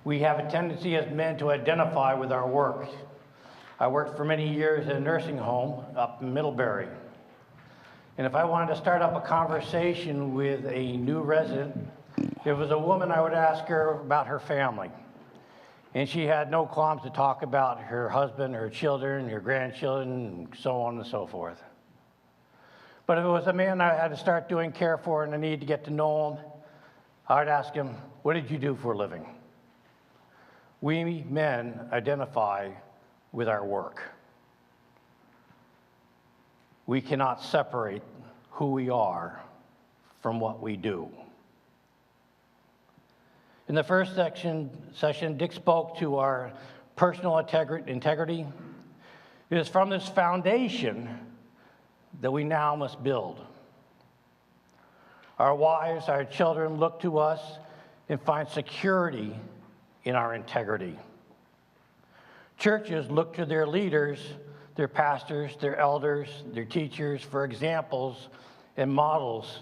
We have a tendency as men to identify with our work. I worked for many years in a nursing home up in Middlebury. And if I wanted to start up a conversation with a new resident, if it was a woman, I would ask her about her family. And she had no qualms to talk about her husband, her children, her grandchildren, and so on and so forth. But if it was a man I had to start doing care for and I needed to get to know him, I would ask him, what did you do for a living? We men identify with our work. We cannot separate who we are from what we do. In the first session, Dick spoke to our personal integrity. It is from this foundation that we now must build. Our wives, our children look to us and find security in our integrity. Churches look to their leaders, their pastors, their elders, their teachers for examples and models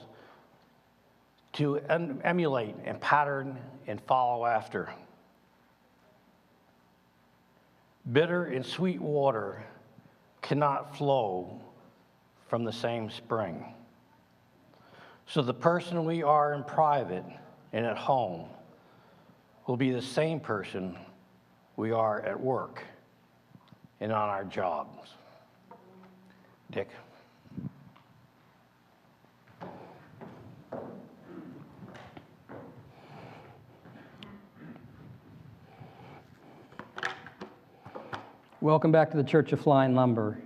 to emulate and pattern and follow after. Bitter and sweet water cannot flow from the same spring. So the person we are in private and at home will be the same person we are at work and on our jobs. Dick. Welcome back to the Church of Flying Lumber.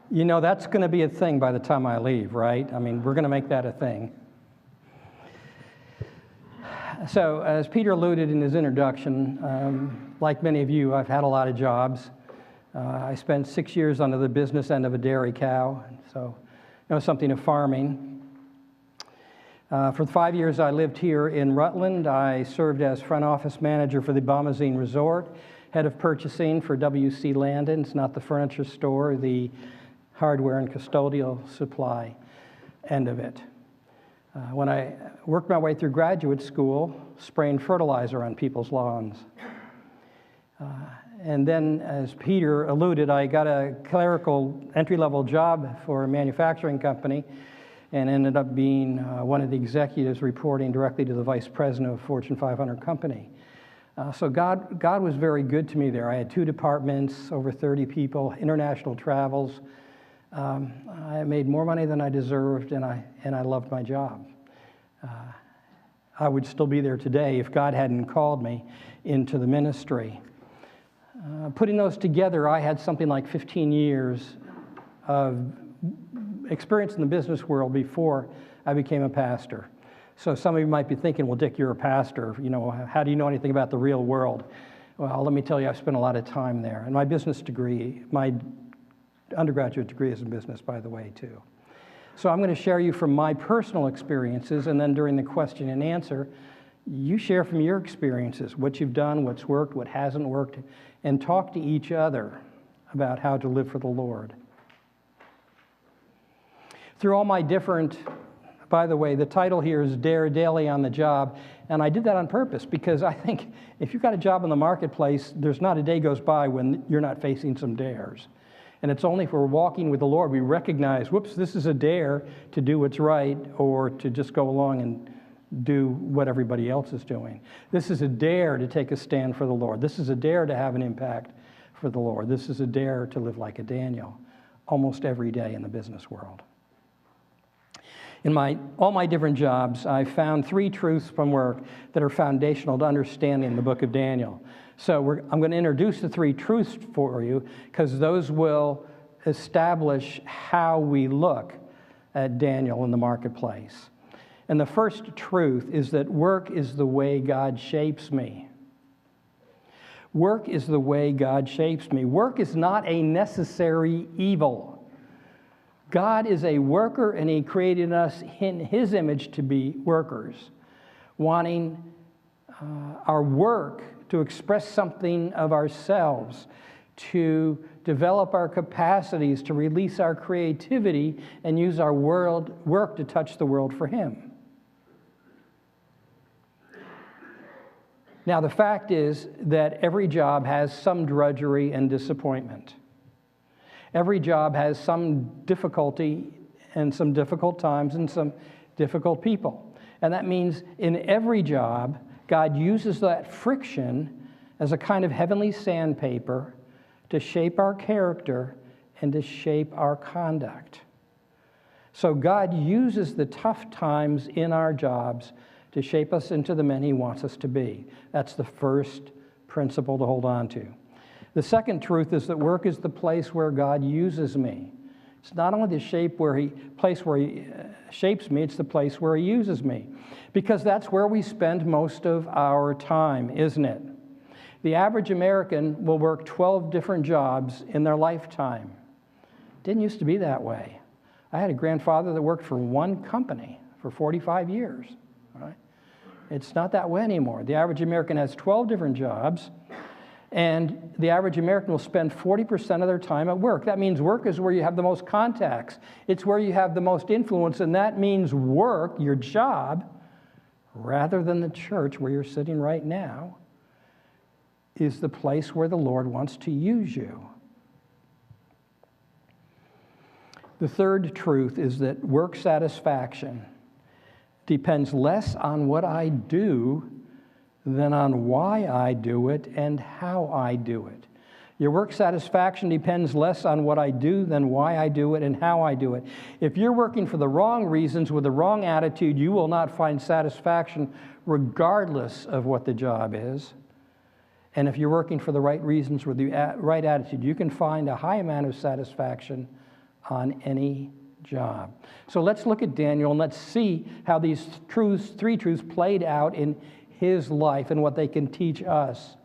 You know, that's going to be a thing by the time I leave, right? I mean, we're going to make that a thing. So, as Peter alluded in his introduction, like many of you, I've had a lot of jobs. I spent 6 years under the business end of a dairy cow, so I know something of farming. For 5 years I lived here in Rutland. I served as front office manager for the Bombazine Resort, head of purchasing for W.C. Landon. It's not the furniture store, the hardware and custodial supply end of it. When I worked my way through graduate school, spraying fertilizer on people's lawns. And then, as Peter alluded, I got a clerical entry-level job for a manufacturing company and ended up being one of the executives reporting directly to the vice president of a Fortune 500 company. So God was very good to me there. I had 2 departments, over 30 people, international travels. I made more money than I deserved, and I loved my job. I would still be there today if God hadn't called me into the ministry. Putting those together, I had something like 15 years of experience in the business world before I became a pastor. So some of you might be thinking, well, Dick, you're a pastor. You know, how do you know anything about the real world? Well, let me tell you, I've spent a lot of time there. And my business degree, my undergraduate degree is in business, by the way, too. So I'm going to share you from my personal experiences, and then during the question and answer, you share from your experiences, what you've done, what's worked, what hasn't worked, and talk to each other about how to live for the Lord. Through all my different, by the way, the title here is Dare Daily on the Job, and I did that on purpose because I think if you've got a job in the marketplace, there's not a day goes by when you're not facing some dares. And it's only if we're walking with the Lord we recognize, whoops, this is a dare to do what's right or to just go along and do what everybody else is doing. This is a dare to take a stand for the Lord. This is a dare to have an impact for the Lord. This is a dare to live like a Daniel almost every day in the business world. In all my different jobs, I found 3 truths from work that are foundational to understanding the book of Daniel. So I'm going to introduce the 3 truths for you because those will establish how we look at Daniel in the marketplace. And the first truth is that work is the way God shapes me. Work is the way God shapes me. Work is not a necessary evil. God is a worker, and He created us in His image to be workers, wanting our work to express something of ourselves, to develop our capacities, to release our creativity, and use our work to touch the world for Him. Now, the fact is that every job has some drudgery and disappointment. Every job has some difficulty and some difficult times and some difficult people. And that means in every job, God uses that friction as a kind of heavenly sandpaper to shape our character and to shape our conduct. So God uses the tough times in our jobs to shape us into the men He wants us to be. That's the first principle to hold on to. The second truth is that work is the place where God uses me. It's not only the place where He shapes me, it's the place where He uses me. Because that's where we spend most of our time, isn't it? The average American will work 12 different jobs in their lifetime. Didn't used to be that way. I had a grandfather that worked for one company for 45 years. Right? It's not that way anymore. The average American has 12 different jobs, and the average American will spend 40% of their time at work. That means work is where you have the most contacts. It's where you have the most influence, and that means work, your job, rather than the church where you're sitting right now, is the place where the Lord wants to use you. The third truth is that work satisfaction depends less on what I do than on why I do it and how I do it. Your work satisfaction depends less on what I do than why I do it and how I do it. If you're working for the wrong reasons with the wrong attitude, you will not find satisfaction regardless of what the job is. And if you're working for the right reasons with the right attitude, you can find a high amount of satisfaction on any job. So let's look at Daniel and let's see how these three truths played out in his life and what they can teach us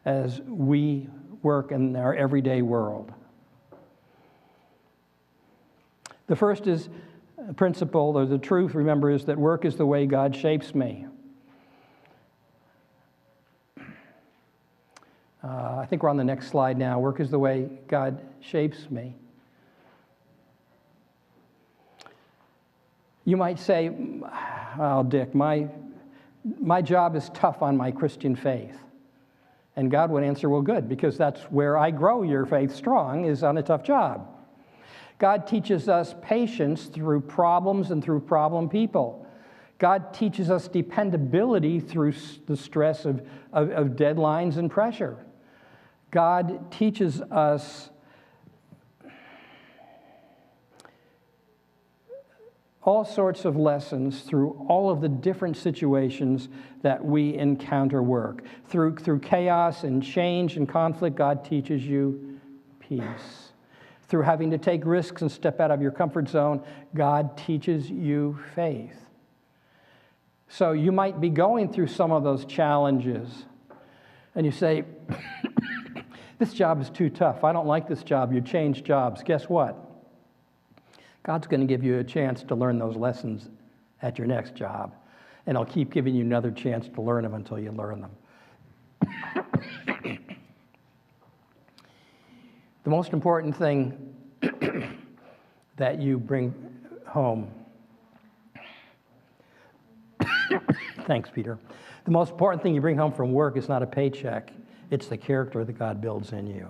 as we work in our everyday world. The first is principle, or the truth, remember, is that work is the way God shapes me. I think we're on the next slide now. Work is the way God shapes me. You might say, "Oh, Dick, my job is tough on my Christian faith." And God would answer, "Well, good, because that's where I grow your faith strong, is on a tough job." God teaches us patience through problems and through problem people. God teaches us dependability through the stress of deadlines and pressure. God teaches us all sorts of lessons through all of the different situations that we encounter work. Through chaos and change and conflict, God teaches you peace. Through having to take risks and step out of your comfort zone, God teaches you faith. So you might be going through some of those challenges, and you say, "This job is too tough. I don't like this job." You change jobs. Guess what? God's going to give you a chance to learn those lessons at your next job, and He'll keep giving you another chance to learn them until you learn them. The most important thing that you bring home, thanks, Peter. The most important thing you bring home from work is not a paycheck, it's the character that God builds in you.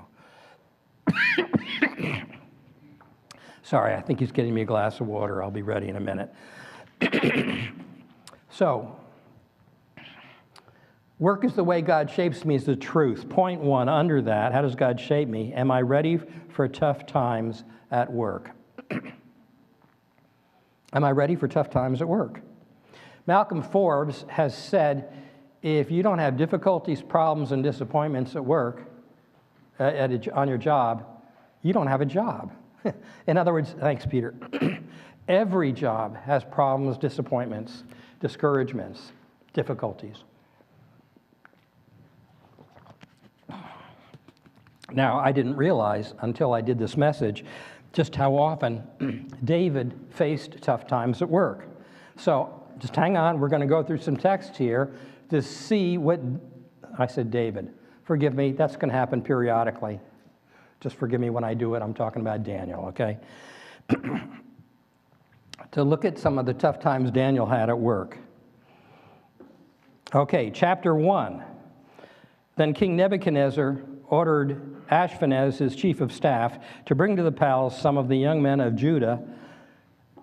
Sorry, I think he's getting me a glass of water. I'll be ready in a minute. So, work is the way God shapes me is the truth. Point one, under that, how does God shape me? Am I ready for tough times at work? Am I ready for tough times at work? Malcolm Forbes has said, if you don't have difficulties, problems, and disappointments at work, on your job, you don't have a job. In other words, thanks, Peter. Every job has problems, disappointments, discouragements, difficulties. Now, I didn't realize until I did this message just how often David faced tough times at work. So just hang on. We're going to go through some text here to see what I said. David, forgive me. That's going to happen periodically. Just forgive me when I do it. I'm talking about Daniel, okay? To look at some of the tough times Daniel had at work. Okay, chapter 1. Then King Nebuchadnezzar ordered Ashpenaz, his chief of staff, to bring to the palace some of the young men of Judah,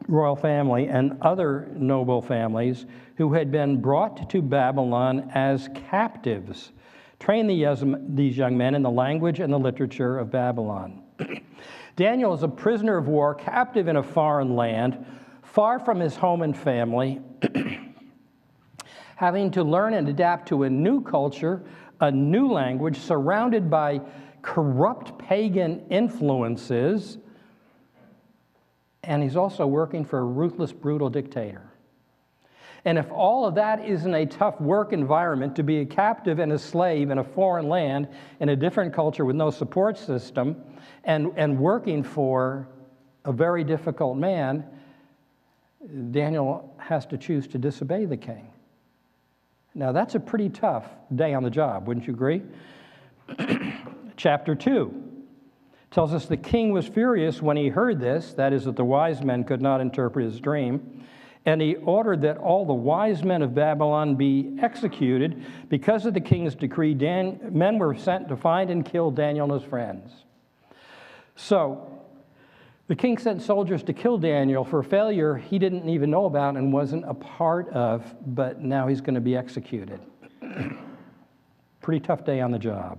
royal family, and other noble families who had been brought to Babylon as captives. Train these young men in the language and the literature of Babylon. Daniel is a prisoner of war, captive in a foreign land, far from his home and family, having to learn and adapt to a new culture, a new language, surrounded by corrupt pagan influences, and he's also working for a ruthless, brutal dictator. And if all of that isn't a tough work environment, to be a captive and a slave in a foreign land, in a different culture with no support system, and working for a very difficult man, Daniel has to choose to disobey the king. Now, that's a pretty tough day on the job, wouldn't you agree? Chapter 2 tells us the king was furious when he heard this, that is, that the wise men could not interpret his dream, and he ordered that all the wise men of Babylon be executed. Because of the king's decree, men were sent to find and kill Daniel and his friends. So, the king sent soldiers to kill Daniel for a failure he didn't even know about and wasn't a part of, but now he's going to be executed. Pretty tough day on the job.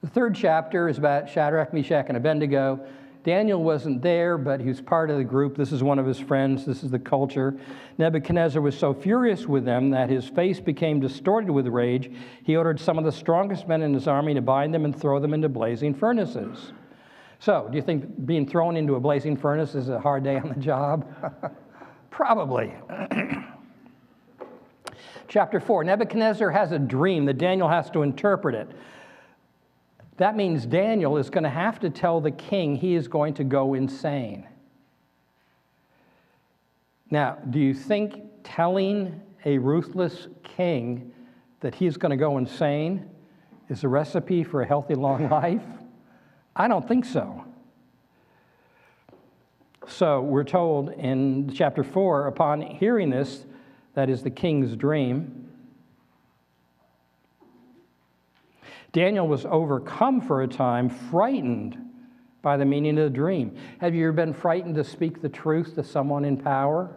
The third chapter is about Shadrach, Meshach, and Abednego. Daniel wasn't there, but he was part of the group. This is one of his friends. This is the culture. Nebuchadnezzar was so furious with them that his face became distorted with rage. He ordered some of the strongest men in his army to bind them and throw them into blazing furnaces. So, do you think being thrown into a blazing furnace is a hard day on the job? Probably. Chapter 4, Nebuchadnezzar has a dream that Daniel has to interpret it. That means Daniel is going to have to tell the king he is going to go insane. Now, do you think telling a ruthless king that he's going to go insane is a recipe for a healthy, long life? I don't think so. So we're told in chapter 4, upon hearing this, that is the king's dream, Daniel was overcome for a time, frightened by the meaning of the dream. Have you ever been frightened to speak the truth to someone in power?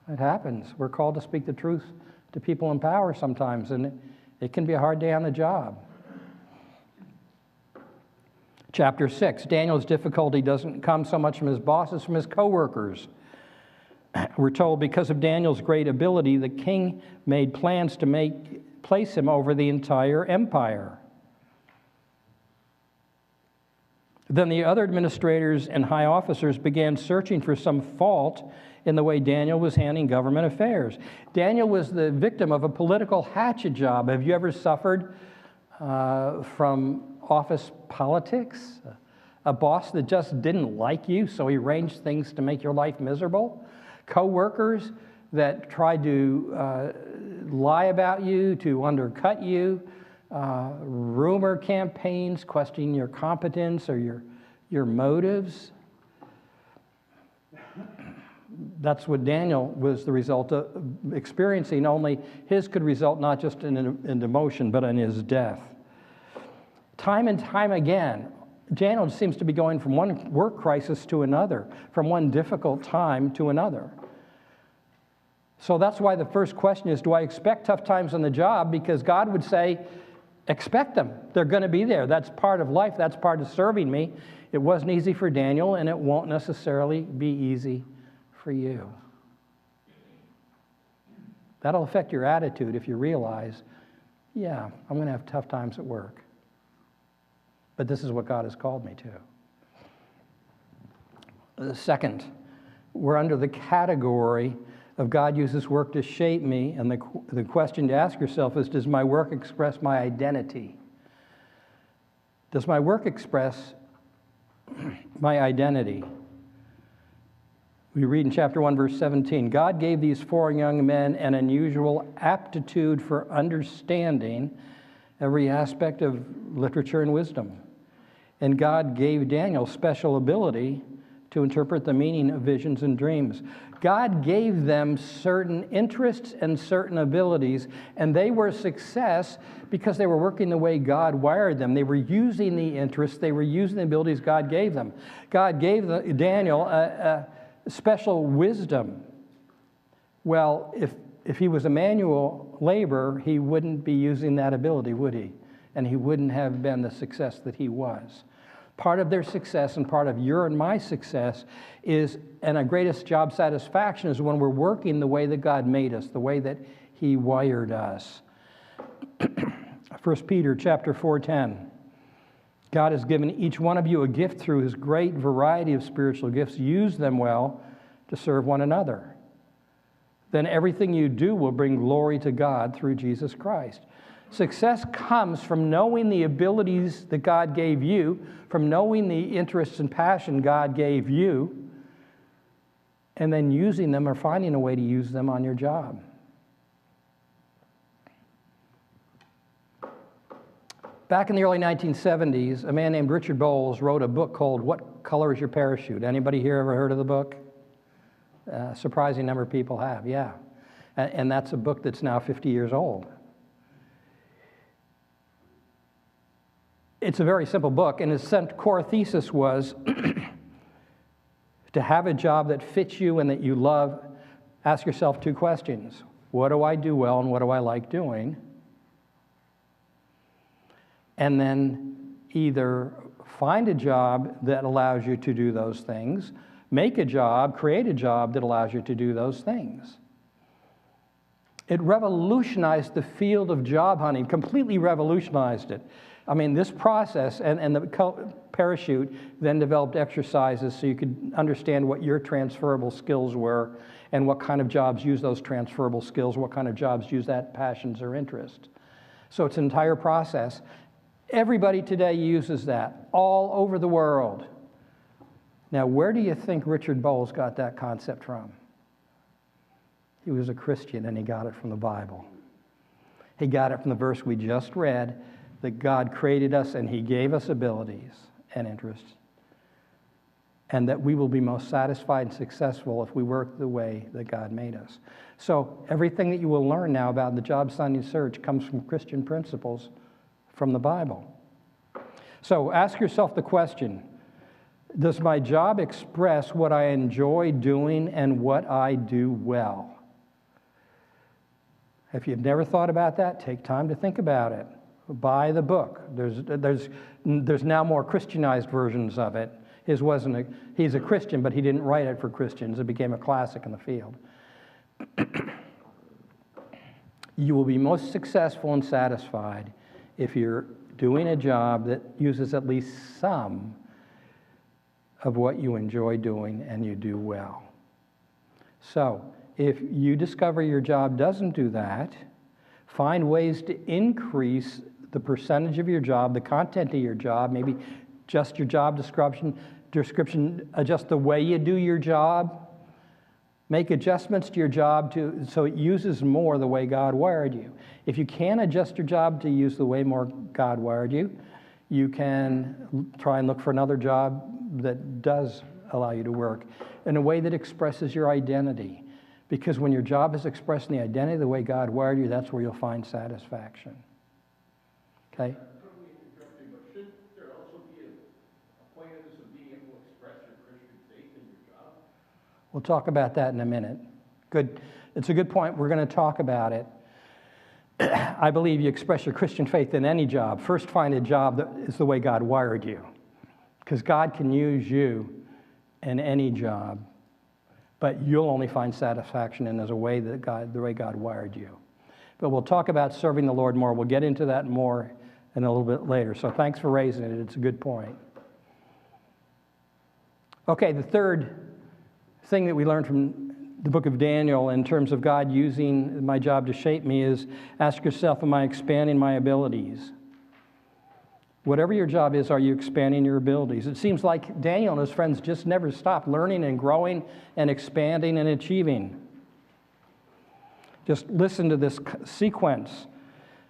It happens. We're called to speak the truth to people in power sometimes, and it can be a hard day on the job. Chapter 6, Daniel's difficulty doesn't come so much from his bosses, from his co-workers. We're told because of Daniel's great ability, the king made plans to place him over the entire empire. Then the other administrators and high officers began searching for some fault in the way Daniel was handling government affairs. Daniel was the victim of a political hatchet job. Have you ever suffered from office politics? A boss that just didn't like you, so he arranged things to make your life miserable? Co-workers that tried to lie about you, to undercut you, rumor campaigns questioning your competence or your motives. That's what Daniel was the result of experiencing, only his could result not just in demotion, but in his death. Time and time again, Daniel seems to be going from one work crisis to another, from one difficult time to another. So that's why the first question is, do I expect tough times on the job? Because God would say, expect them. They're going to be there. That's part of life. That's part of serving me. It wasn't easy for Daniel, and it won't necessarily be easy for you. That'll affect your attitude if you realize, yeah, I'm going to have tough times at work. But this is what God has called me to. Second, we're under the category of God uses work to shape me, and the question to ask yourself is, does my work express my identity? Does my work express my identity? We read in chapter 1, verse 17, God gave these 4 young men an unusual aptitude for understanding every aspect of literature and wisdom. And God gave Daniel special ability to interpret the meaning of visions and dreams. God gave them certain interests and certain abilities, and they were a success because they were working the way God wired them. They were using the interests, they were using the abilities God gave them. God gave Daniel a special wisdom. Well, if he was a manual laborer, he wouldn't be using that ability, would he? And he wouldn't have been the success that he was. Part of their success and part of your and my success is, and our greatest job satisfaction is when we're working the way that God made us, the way that he wired us. 1 Peter chapter 4:10. God has given each one of you a gift through his great variety of spiritual gifts. Use them well to serve one another. Then everything you do will bring glory to God through Jesus Christ. Success comes from knowing the abilities that God gave you, from knowing the interests and passion God gave you, and then using them or finding a way to use them on your job. Back in the early 1970s, a man named Richard Bowles wrote a book called What Color is Your Parachute? Anybody here ever heard of the book? A surprising number of people have, yeah. And that's a book that's now 50 years old. It's a very simple book, and his core thesis was to have a job that fits you and that you love. Ask yourself two questions. What do I do well and what do I like doing? And then either find a job that allows you to do those things, make a job, create a job that allows you to do those things. It revolutionized the field of job hunting, completely revolutionized it. I mean, this process and the parachute then developed exercises so you could understand what your transferable skills were and what kind of jobs use those transferable skills, what kind of jobs use that passions or interest. So it's an entire process. Everybody today uses that all over the world. Now, where do you think Richard Bowles got that concept from? He was a Christian and he got it from the Bible. He got it from the verse we just read, that God created us and he gave us abilities and interests, and that we will be most satisfied and successful if we work the way that God made us. So everything that you will learn now about the job hunting search comes from Christian principles from the Bible. So ask yourself the question, does my job express what I enjoy doing and what I do well? If you've never thought about that, take time to think about it. Buy the book. There's now more Christianized versions of it. He's a Christian, but he didn't write it for Christians. It became a classic in the field. You will be most successful and satisfied if you're doing a job that uses at least some of what you enjoy doing and you do well. So, if you discover your job doesn't do that, find ways to increase the percentage of your job, the content of your job, maybe just your job description, adjust the way you do your job, make adjustments to your job so it uses more the way God wired you. If you can't adjust your job to use the way more God wired you, you can try and look for another job that does allow you to work in a way that expresses your identity. Because when your job is expressing the identity the way God wired you, that's where you'll find satisfaction. Okay? Totally interrupting, but should there also be a point of this of being able to express your Christian faith in your job? We'll talk about that in a minute. Good. It's a good point. We're going to talk about it. I believe you express your Christian faith in any job. First, find a job that is the way God wired you. Because God can use you in any job, but you'll only find satisfaction in the way God wired you. But we'll talk about serving the Lord more. We'll get into that more in a little bit later. So thanks for raising it. It's a good point. Okay, the third thing that we learned from the book of Daniel in terms of God using my job to shape me is ask yourself, am I expanding my abilities? Whatever your job is, are you expanding your abilities? It seems like Daniel and his friends just never stopped learning and growing and expanding and achieving. Just listen to this sequence.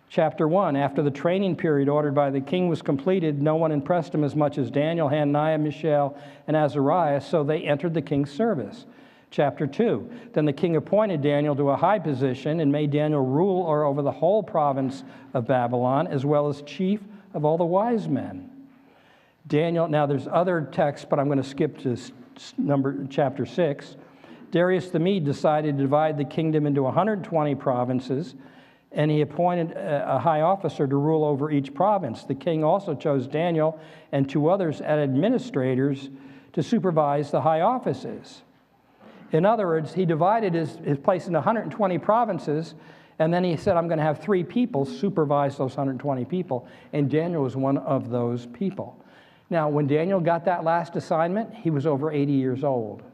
Chapter 1, after the training period ordered by the king was completed, no one impressed him as much as Daniel, Hananiah, Mishael, and Azariah, so they entered the king's service. Chapter 2, then the king appointed Daniel to a high position and made Daniel ruler over the whole province of Babylon, as well as chief of all the wise men. Daniel, now there's other texts, but I'm going to skip to chapter 6. Darius the Mede decided to divide the kingdom into 120 provinces, and he appointed a high officer to rule over each province. The king also chose Daniel and 2 others as administrators to supervise the high offices. In other words, he divided his place into 120 provinces, and then he said, I'm going to have 3 people supervise those 120 people, and Daniel was one of those people. Now, when Daniel got that last assignment, he was over 80 years old.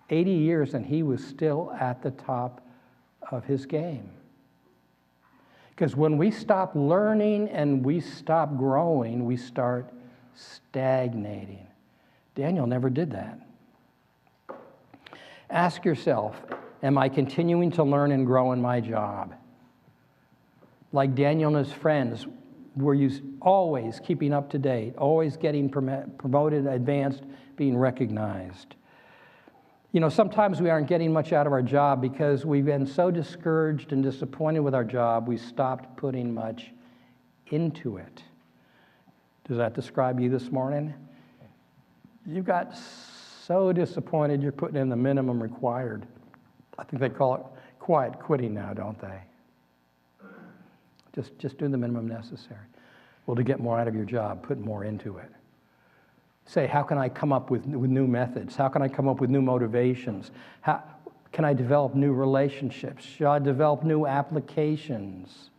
80 years, and he was still at the top of his game. Because when we stop learning and we stop growing, we start stagnating. Daniel never did that. Ask yourself, am I continuing to learn and grow in my job? Like Daniel and his friends, were you always keeping up to date, always getting promoted, advanced, being recognized? You know, sometimes we aren't getting much out of our job because we've been so discouraged and disappointed with our job, we stopped putting much into it. Does that describe you this morning? You got so disappointed you're putting in the minimum required. I think they call it quiet quitting now, don't they? Just do the minimum necessary. Well, to get more out of your job, put more into it. Say, how can I come up with new methods? How can I come up with new motivations? How can I develop new relationships? Should I develop new applications?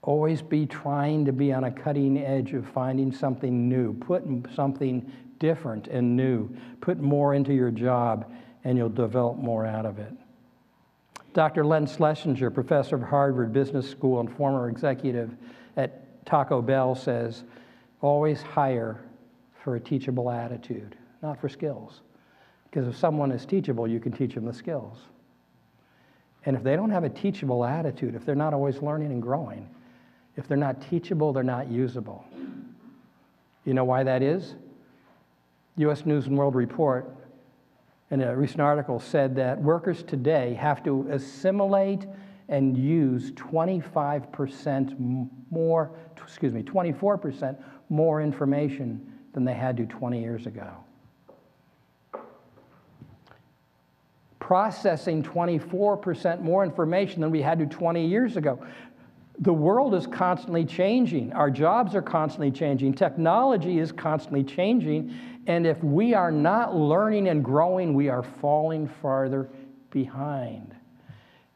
Always be trying to be on a cutting edge of finding something new, putting something different and new. Put more into your job, and you'll develop more out of it. Dr. Len Schlesinger, professor of Harvard Business School and former executive at Taco Bell, says, always hire for a teachable attitude, not for skills. Because if someone is teachable, you can teach them the skills. And if they don't have a teachable attitude, if they're not always learning and growing, if they're not teachable, they're not usable. You know why that is? U.S. News and World Report, in a recent article, said that workers today have to assimilate and use 24% more information than they had to 20 years ago. Processing 24% more information than we had to 20 years ago. The world is constantly changing. Our jobs are constantly changing. Technology is constantly changing. And if we are not learning and growing, we are falling farther behind.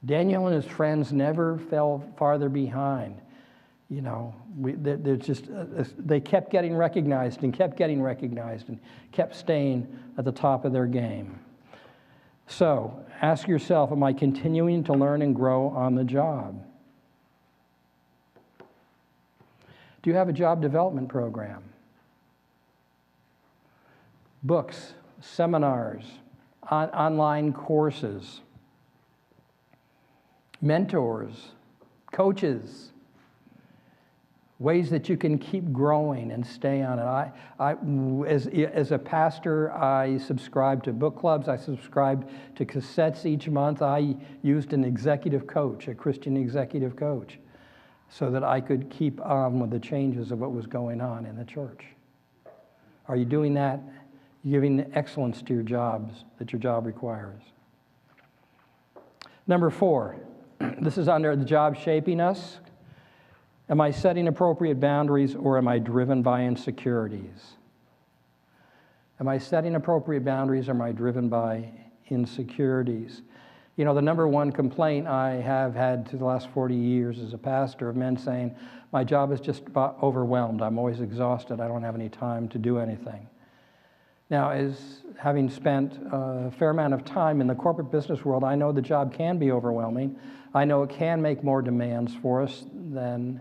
Daniel and his friends never fell farther behind. You know, they kept getting recognized and kept getting recognized and kept staying at the top of their game. So, ask yourself, am I continuing to learn and grow on the job? Do you have a job development program? Books, seminars, online courses, mentors, coaches, ways that you can keep growing and stay on it. As a pastor, I subscribe to book clubs. I subscribe to cassettes each month. I used an executive coach, a Christian executive coach, so that I could keep on with the changes of what was going on in the church. Are you doing that? You're giving excellence to your jobs that your job requires. Number 4, this is under the job shaping us. Am I setting appropriate boundaries, or am I driven by insecurities? Am I setting appropriate boundaries, or am I driven by insecurities? You know, the number one complaint I have had to the last 40 years as a pastor of men saying, my job is just about overwhelmed. I'm always exhausted. I don't have any time to do anything. Now, as having spent a fair amount of time in the corporate business world, I know the job can be overwhelming. I know it can make more demands for us than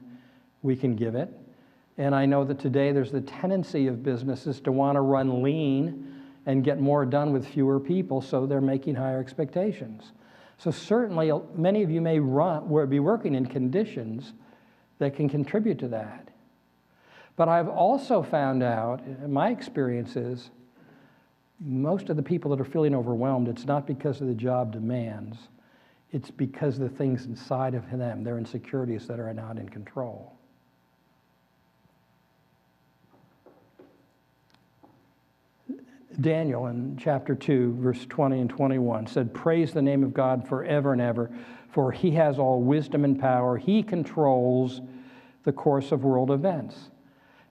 we can give it. And I know that today there's the tendency of businesses to want to run lean and get more done with fewer people, so they're making higher expectations. So certainly many of you may be working in conditions that can contribute to that. But I've also found out, in my experiences, Most of the people that are feeling overwhelmed, it's not because of the job demands. It's because of the things inside of them, their insecurities that are not in control. Daniel in chapter 2, verse 20 and 21 said, "Praise the name of God forever and ever, for he has all wisdom and power. He controls the course of world events."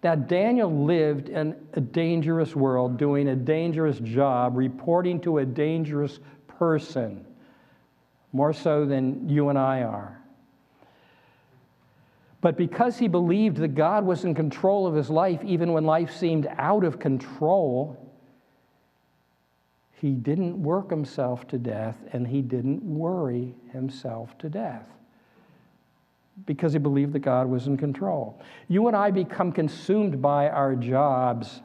Now, Daniel lived in a dangerous world, doing a dangerous job, reporting to a dangerous person, more so than you and I are. But because he believed that God was in control of his life, even when life seemed out of control, he didn't work himself to death, and he didn't worry himself to death, because he believed that God was in control. You and I become consumed by our jobs,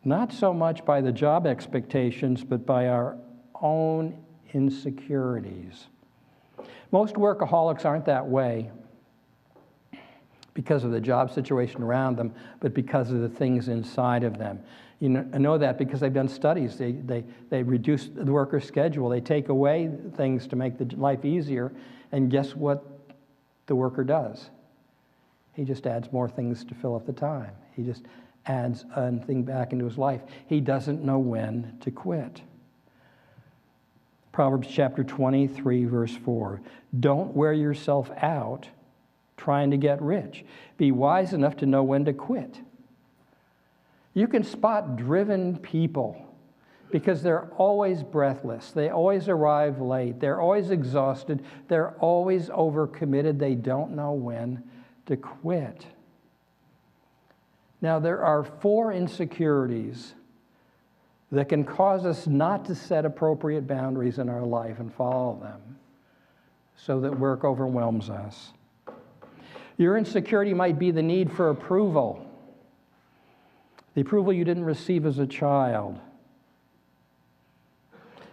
not so much by the job expectations, but by our own insecurities. Most workaholics aren't that way because of the job situation around them, but because of the things inside of them. You know that because they've done studies. They reduce the worker's schedule. They take away things to make the life easier. And guess what the worker does? He just adds more things to fill up the time. He just adds a thing back into his life. He doesn't know when to quit. Proverbs chapter 23, verse 4. "Don't wear yourself out trying to get rich. Be wise enough to know when to quit." You can spot driven people because they're always breathless. They always arrive late. They're always exhausted. They're always overcommitted. They don't know when to quit. Now, there are 4 insecurities that can cause us not to set appropriate boundaries in our life and follow them, so that work overwhelms us. Your insecurity might be the need for approval. The approval you didn't receive as a child.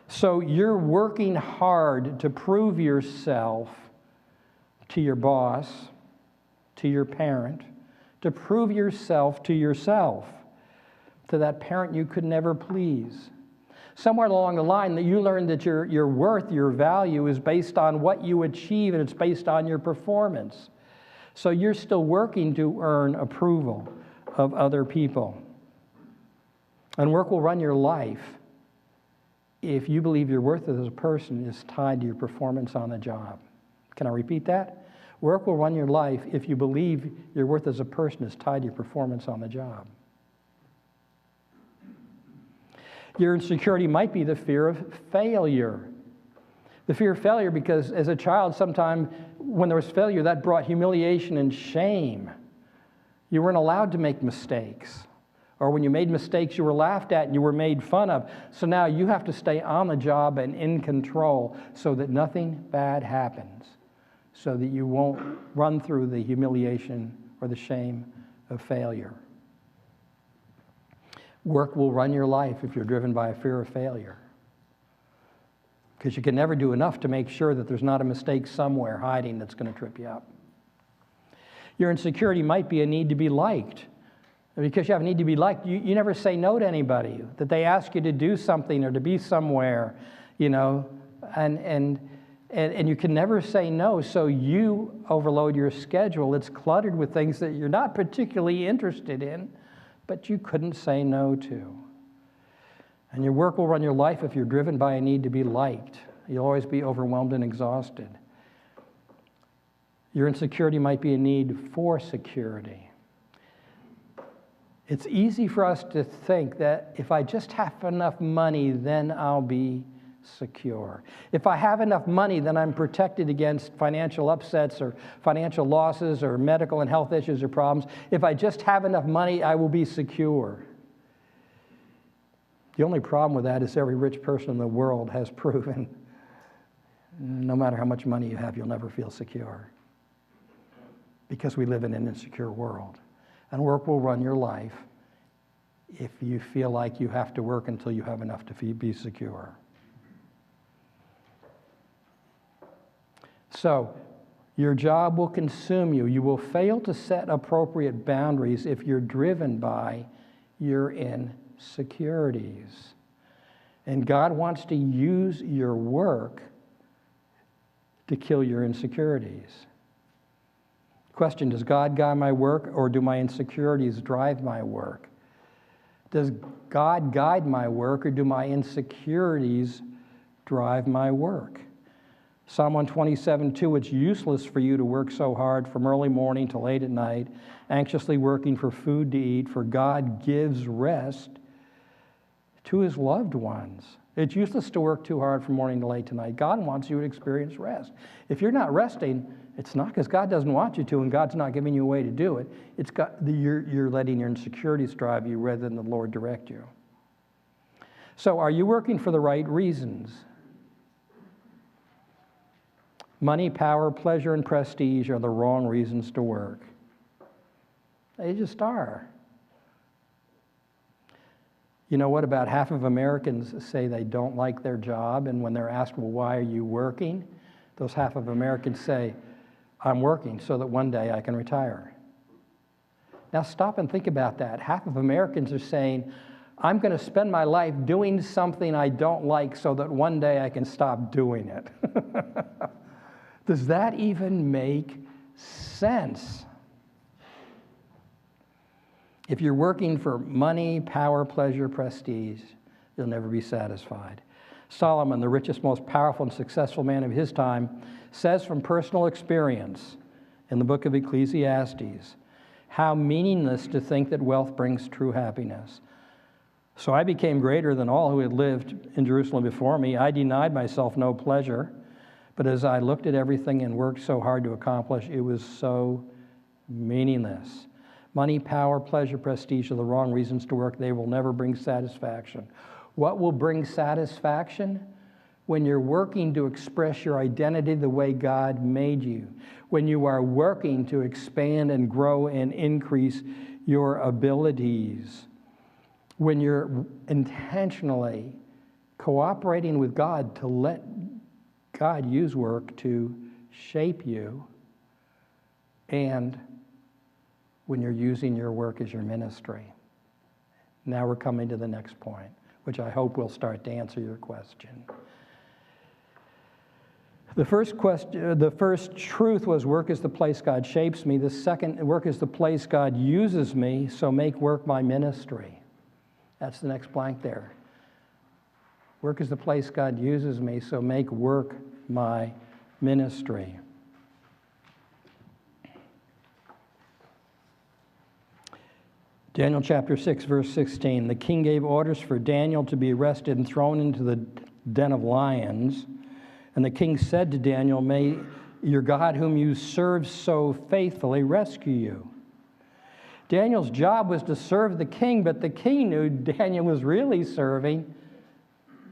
So you're working hard to prove yourself to your boss, to your parent, to prove yourself to yourself, to that parent you could never please. Somewhere along the line that you learned that your worth, your value is based on what you achieve, and it's based on your performance. So you're still working to earn approval of other people. And work will run your life if you believe your worth as a person is tied to your performance on the job. Can I repeat that? Work will run your life if you believe your worth as a person is tied to your performance on the job. Your insecurity might be the fear of failure. The fear of failure because as a child, sometime when there was failure, that brought humiliation and shame. You weren't allowed to make mistakes. Or when you made mistakes, you were laughed at and you were made fun of. So now you have to stay on the job and in control so that nothing bad happens, so that you won't run through the humiliation or the shame of failure. Work will run your life if you're driven by a fear of failure, because you can never do enough to make sure that there's not a mistake somewhere hiding that's going to trip you up. Your insecurity might be a need to be liked. Because you have a need to be liked, you never say no to anybody, that they ask you to do something or to be somewhere, and you can never say no, so you overload your schedule. It's cluttered with things that you're not particularly interested in, but you couldn't say no to. And your work will run your life if you're driven by a need to be liked. You'll always be overwhelmed and exhausted. Your insecurity might be a need for security. It's easy for us to think that if I just have enough money, then I'll be secure. If I have enough money, then I'm protected against financial upsets or financial losses or medical and health issues or problems. If I just have enough money, I will be secure. The only problem with that is every rich person in the world has proven no matter how much money you have, you'll never feel secure, because we live in an insecure world. And work will run your life if you feel like you have to work until you have enough to be secure. So, your job will consume you. You will fail to set appropriate boundaries if you're driven by your insecurities. And God wants to use your work to kill your insecurities. Question, does God guide my work, or do my insecurities drive my work? Does God guide my work, or do my insecurities drive my work? Psalm 127:2, it's useless for you to work so hard from early morning to late at night, anxiously working for food to eat, for God gives rest to his loved ones. It's useless to work too hard from morning to late tonight. God wants you to experience rest. If you're not resting, it's not because God doesn't want you to and God's not giving you a way to do it. You're letting your insecurities drive you rather than the Lord direct you. So are you working for the right reasons? Money, power, pleasure, and prestige are the wrong reasons to work. They just are. You know what? About half of Americans say they don't like their job, and when they're asked, well, why are you working? Those half of Americans say, I'm working so that one day I can retire. Now stop and think about that. Half of Americans are saying, I'm going to spend my life doing something I don't like so that one day I can stop doing it. Does that even make sense? If you're working for money, power, pleasure, prestige, you'll never be satisfied. Solomon, the richest, most powerful, and successful man of his time, says from personal experience in the book of Ecclesiastes, how meaningless to think that wealth brings true happiness. So I became greater than all who had lived in Jerusalem before me. I denied myself no pleasure, but as I looked at everything and worked so hard to accomplish, it was so meaningless. Money, power, pleasure, prestige are the wrong reasons to work. They will never bring satisfaction. What will bring satisfaction? When you're working to express your identity the way God made you. When you are working to expand and grow and increase your abilities. When you're intentionally cooperating with God to let God use work to shape you, and when you're using your work as your ministry. Now we're coming to the next point, which I hope will start to answer your question. The first truth was work is the place God shapes me. The second, work is the place God uses me, so make work my ministry. That's the next blank there. Work is the place God uses me, so make work my ministry. Daniel chapter 6, verse 16. The king gave orders for Daniel to be arrested and thrown into the den of lions. And the king said to Daniel, may your God whom you serve so faithfully rescue you. Daniel's job was to serve the king, but the king knew Daniel was really serving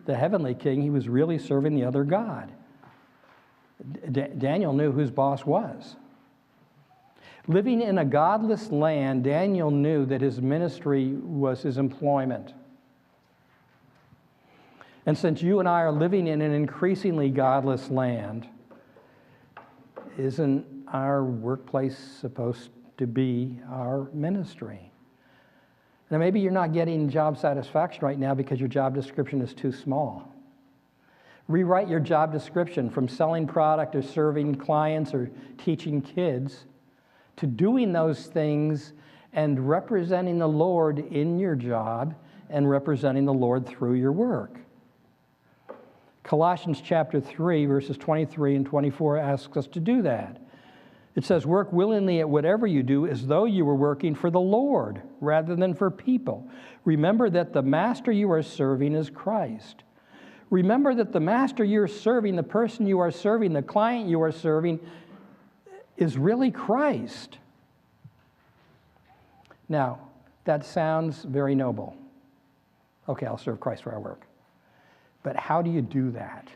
the heavenly king. He was really serving the other God. Daniel knew whose boss was. Living in a godless land, Daniel knew that his ministry was his employment. And since you and I are living in an increasingly godless land, isn't our workplace supposed to be our ministry? Now, maybe you're not getting job satisfaction right now because your job description is too small. Rewrite your job description from selling product or serving clients or teaching kids to doing those things and representing the Lord in your job and representing the Lord through your work. Colossians chapter 3, verses 23 and 24 asks us to do that. It says, work willingly at whatever you do as though you were working for the Lord rather than for people. Remember that the master you are serving is Christ. Remember that the master you're serving, the person you are serving, the client you are serving is really Christ. Now, that sounds very noble. Okay, I'll serve Christ where I work. But how do you do that?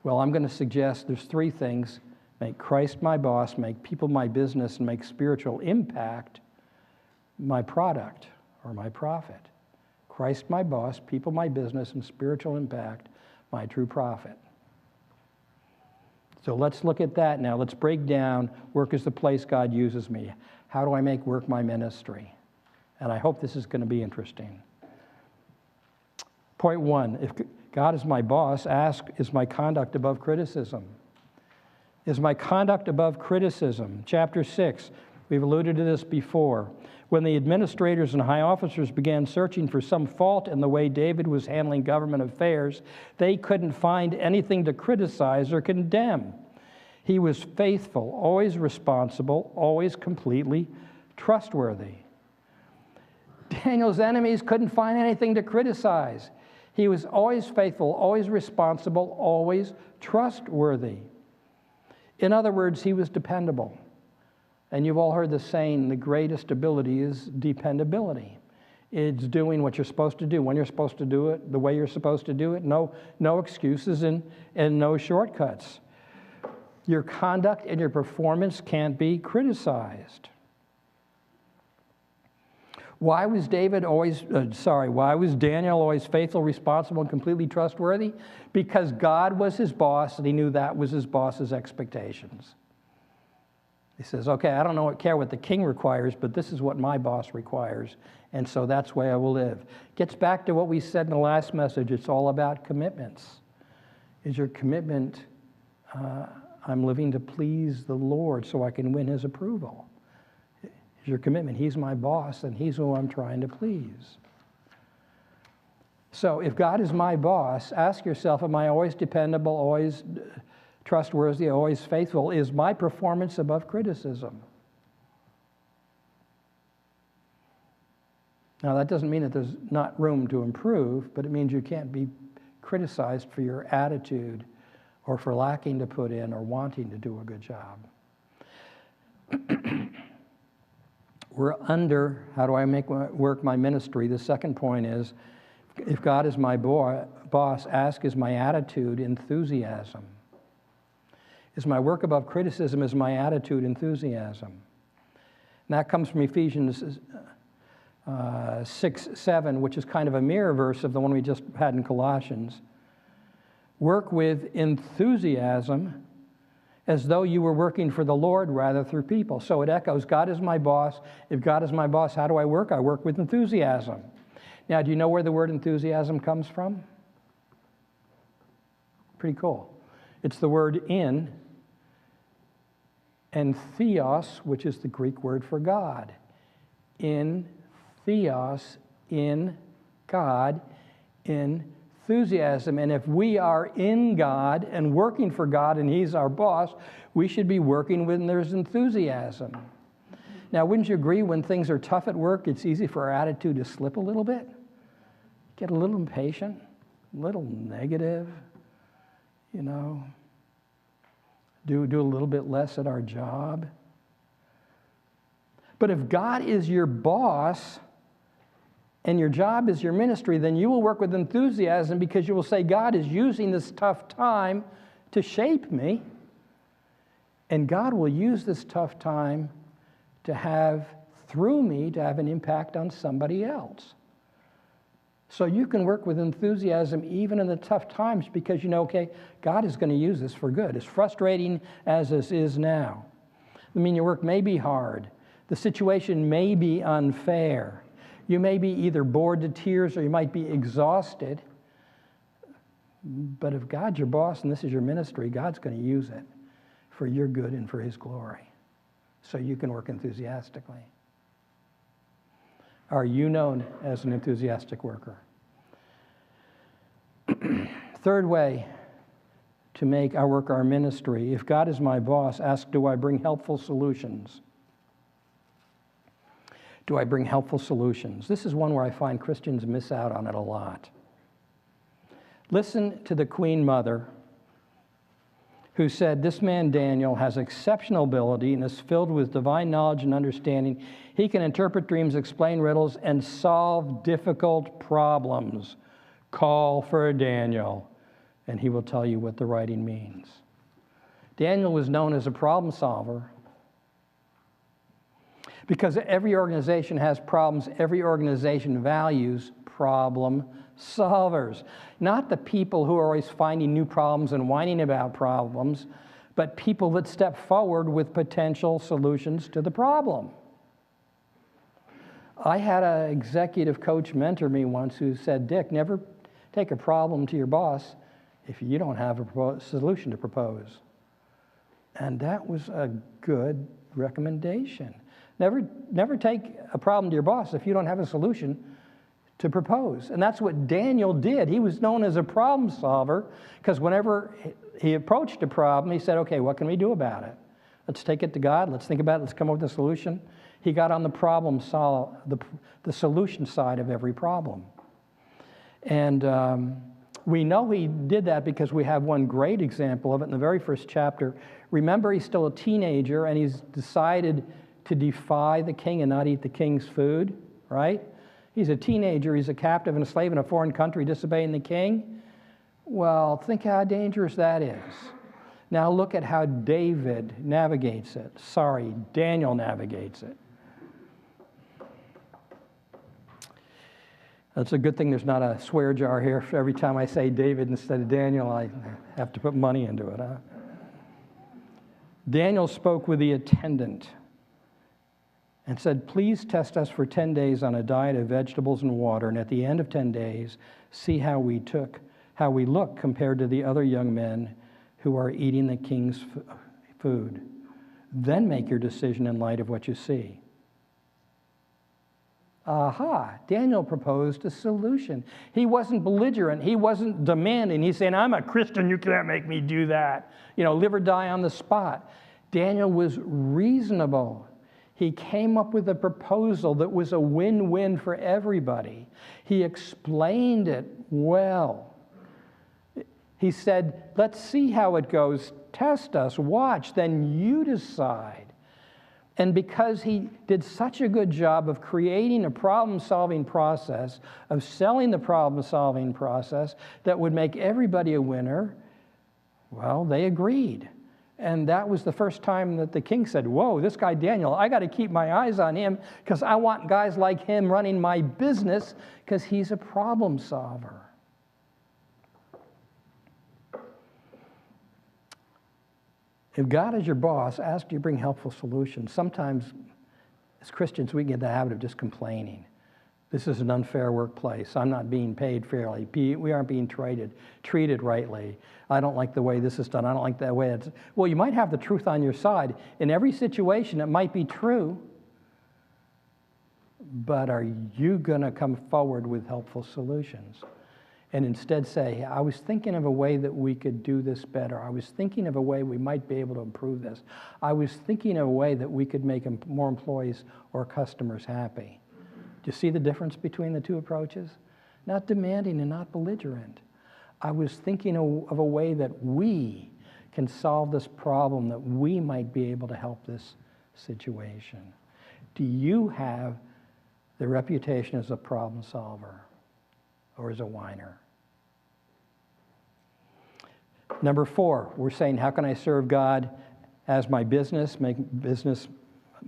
Well, I'm going to suggest there's three things. Make Christ my boss, make people my business, and make spiritual impact my product or my profit. Christ my boss, people my business, and spiritual impact my true profit. So let's look at that now. Let's break down work is the place God uses me. How do I make work my ministry? And I hope this is going to be interesting. Point 1, if God is my boss, ask, is my conduct above criticism? Is my conduct above criticism? Chapter 6, we've alluded to this before. When the administrators and high officers began searching for some fault in the way David was handling government affairs, they couldn't find anything to criticize or condemn. He was faithful, always responsible, always completely trustworthy. Daniel's enemies couldn't find anything to criticize. He was always faithful, always responsible, always trustworthy. In other words, he was dependable. And you've all heard the saying, the greatest ability is dependability. It's doing what you're supposed to do, when you're supposed to do it, the way you're supposed to do it, no excuses and no shortcuts. Your conduct and your performance can't be criticized. Why was Daniel always faithful, responsible, and completely trustworthy? Because God was his boss, and he knew that was his boss's expectations. He says, okay, I don't care what the king requires, but this is what my boss requires, and so that's the way I will live. Gets back to what we said in the last message. It's all about commitments. Is your commitment, I'm living to please the Lord so I can win his approval? Is your commitment, he's my boss, and he's who I'm trying to please? So if God is my boss, ask yourself, am I always dependable, always trustworthy, always faithful? Is my performance above criticism? Now, that doesn't mean that there's not room to improve, but it means you can't be criticized for your attitude or for lacking to put in or wanting to do a good job. We're under, how do I work my ministry? The second point is, if God is my boss, ask, is my attitude enthusiasm? Is my work above criticism? Is my attitude enthusiasm? And that comes from Ephesians 6:7, which is kind of a mirror verse of the one we just had in Colossians. Work with enthusiasm as though you were working for the Lord rather through people. So it echoes, God is my boss. If God is my boss, how do I work? I work with enthusiasm. Now, do you know where the word enthusiasm comes from? Pretty cool. It's the word in, and theos, which is the Greek word for God. In theos, in God, enthusiasm. And if we are in God and working for God and he's our boss, we should be working when there's enthusiasm. Now, wouldn't you agree when things are tough at work, it's easy for our attitude to slip a little bit? Get a little impatient, a little negative, you know, do a little bit less at our job. But if God is your boss and your job is your ministry, then you will work with enthusiasm because you will say, God is using this tough time to shape me, and God will use this tough time to have, through me, to have an impact on somebody else. So you can work with enthusiasm even in the tough times because you know, okay, God is going to use this for good. As frustrating as this is now. I mean, your work may be hard. The situation may be unfair. You may be either bored to tears or you might be exhausted. But if God's your boss and this is your ministry, God's going to use it for your good and for his glory. So you can work enthusiastically. Are you known as an enthusiastic worker? Third way to make our work our ministry. If God is my boss, ask, do I bring helpful solutions? Do I bring helpful solutions? This is one where I find Christians miss out on it a lot. Listen to the Queen Mother who said, this man Daniel has exceptional ability and is filled with divine knowledge and understanding. He can interpret dreams, explain riddles, and solve difficult problems. Call for Daniel, and he will tell you what the writing means. Daniel was known as a problem solver because every organization has problems. Every organization values problem solvers. Not the people who are always finding new problems and whining about problems, but people that step forward with potential solutions to the problem. I had an executive coach mentor me once who said, Dick, never take a problem to your boss if you don't have a solution to propose. And that was a good recommendation. Never take a problem to your boss if you don't have a solution to propose. And that's what Daniel did. He was known as a problem solver because whenever he approached a problem, he said, okay, what can we do about it? Let's take it to God. Let's think about it. Let's come up with a solution. He got on the solution side of every problem. And we know he did that because we have one great example of it in the very first chapter. Remember, he's still a teenager, and he's decided to defy the king and not eat the king's food, right? He's a teenager. He's a captive and a slave in a foreign country disobeying the king. Well, think how dangerous that is. Now look at how David navigates it. Sorry, Daniel navigates it. It's a good thing there's not a swear jar here. For every time I say David instead of Daniel, I have to put money into it. Huh? Daniel spoke with the attendant and said, please test us for 10 days on a diet of vegetables and water, and at the end of 10 days, see how we look compared to the other young men who are eating the king's food. Then make your decision in light of what you see. Aha, Daniel proposed a solution. He wasn't belligerent. He wasn't demanding. He's saying, I'm a Christian, you can't make me do that. Live or die on the spot. Daniel was reasonable. He came up with a proposal that was a win-win for everybody. He explained it well. He said, let's see how it goes. Test us, watch, then you decide. And because he did such a good job of creating a problem-solving process, of selling the problem-solving process that would make everybody a winner, well, they agreed. And that was the first time that the king said, whoa, this guy Daniel, I got to keep my eyes on him because I want guys like him running my business because he's a problem solver. If God is your boss, ask you to bring helpful solutions. Sometimes, as Christians, we get the habit of just complaining. This is an unfair workplace. I'm not being paid fairly. We aren't being treated rightly. I don't like the way this is done. I don't like the way it's... Well, you might have the truth on your side. In every situation, it might be true. But are you going to come forward with helpful solutions? And instead say, I was thinking of a way that we could do this better. I was thinking of a way we might be able to improve this. I was thinking of a way that we could make more employees or customers happy. Do you see the difference between the two approaches? Not demanding and not belligerent. I was thinking of a way that we can solve this problem, that we might be able to help this situation. Do you have the reputation as a problem solver or as a whiner? Number 4, we're saying, how can I serve God as my business, make business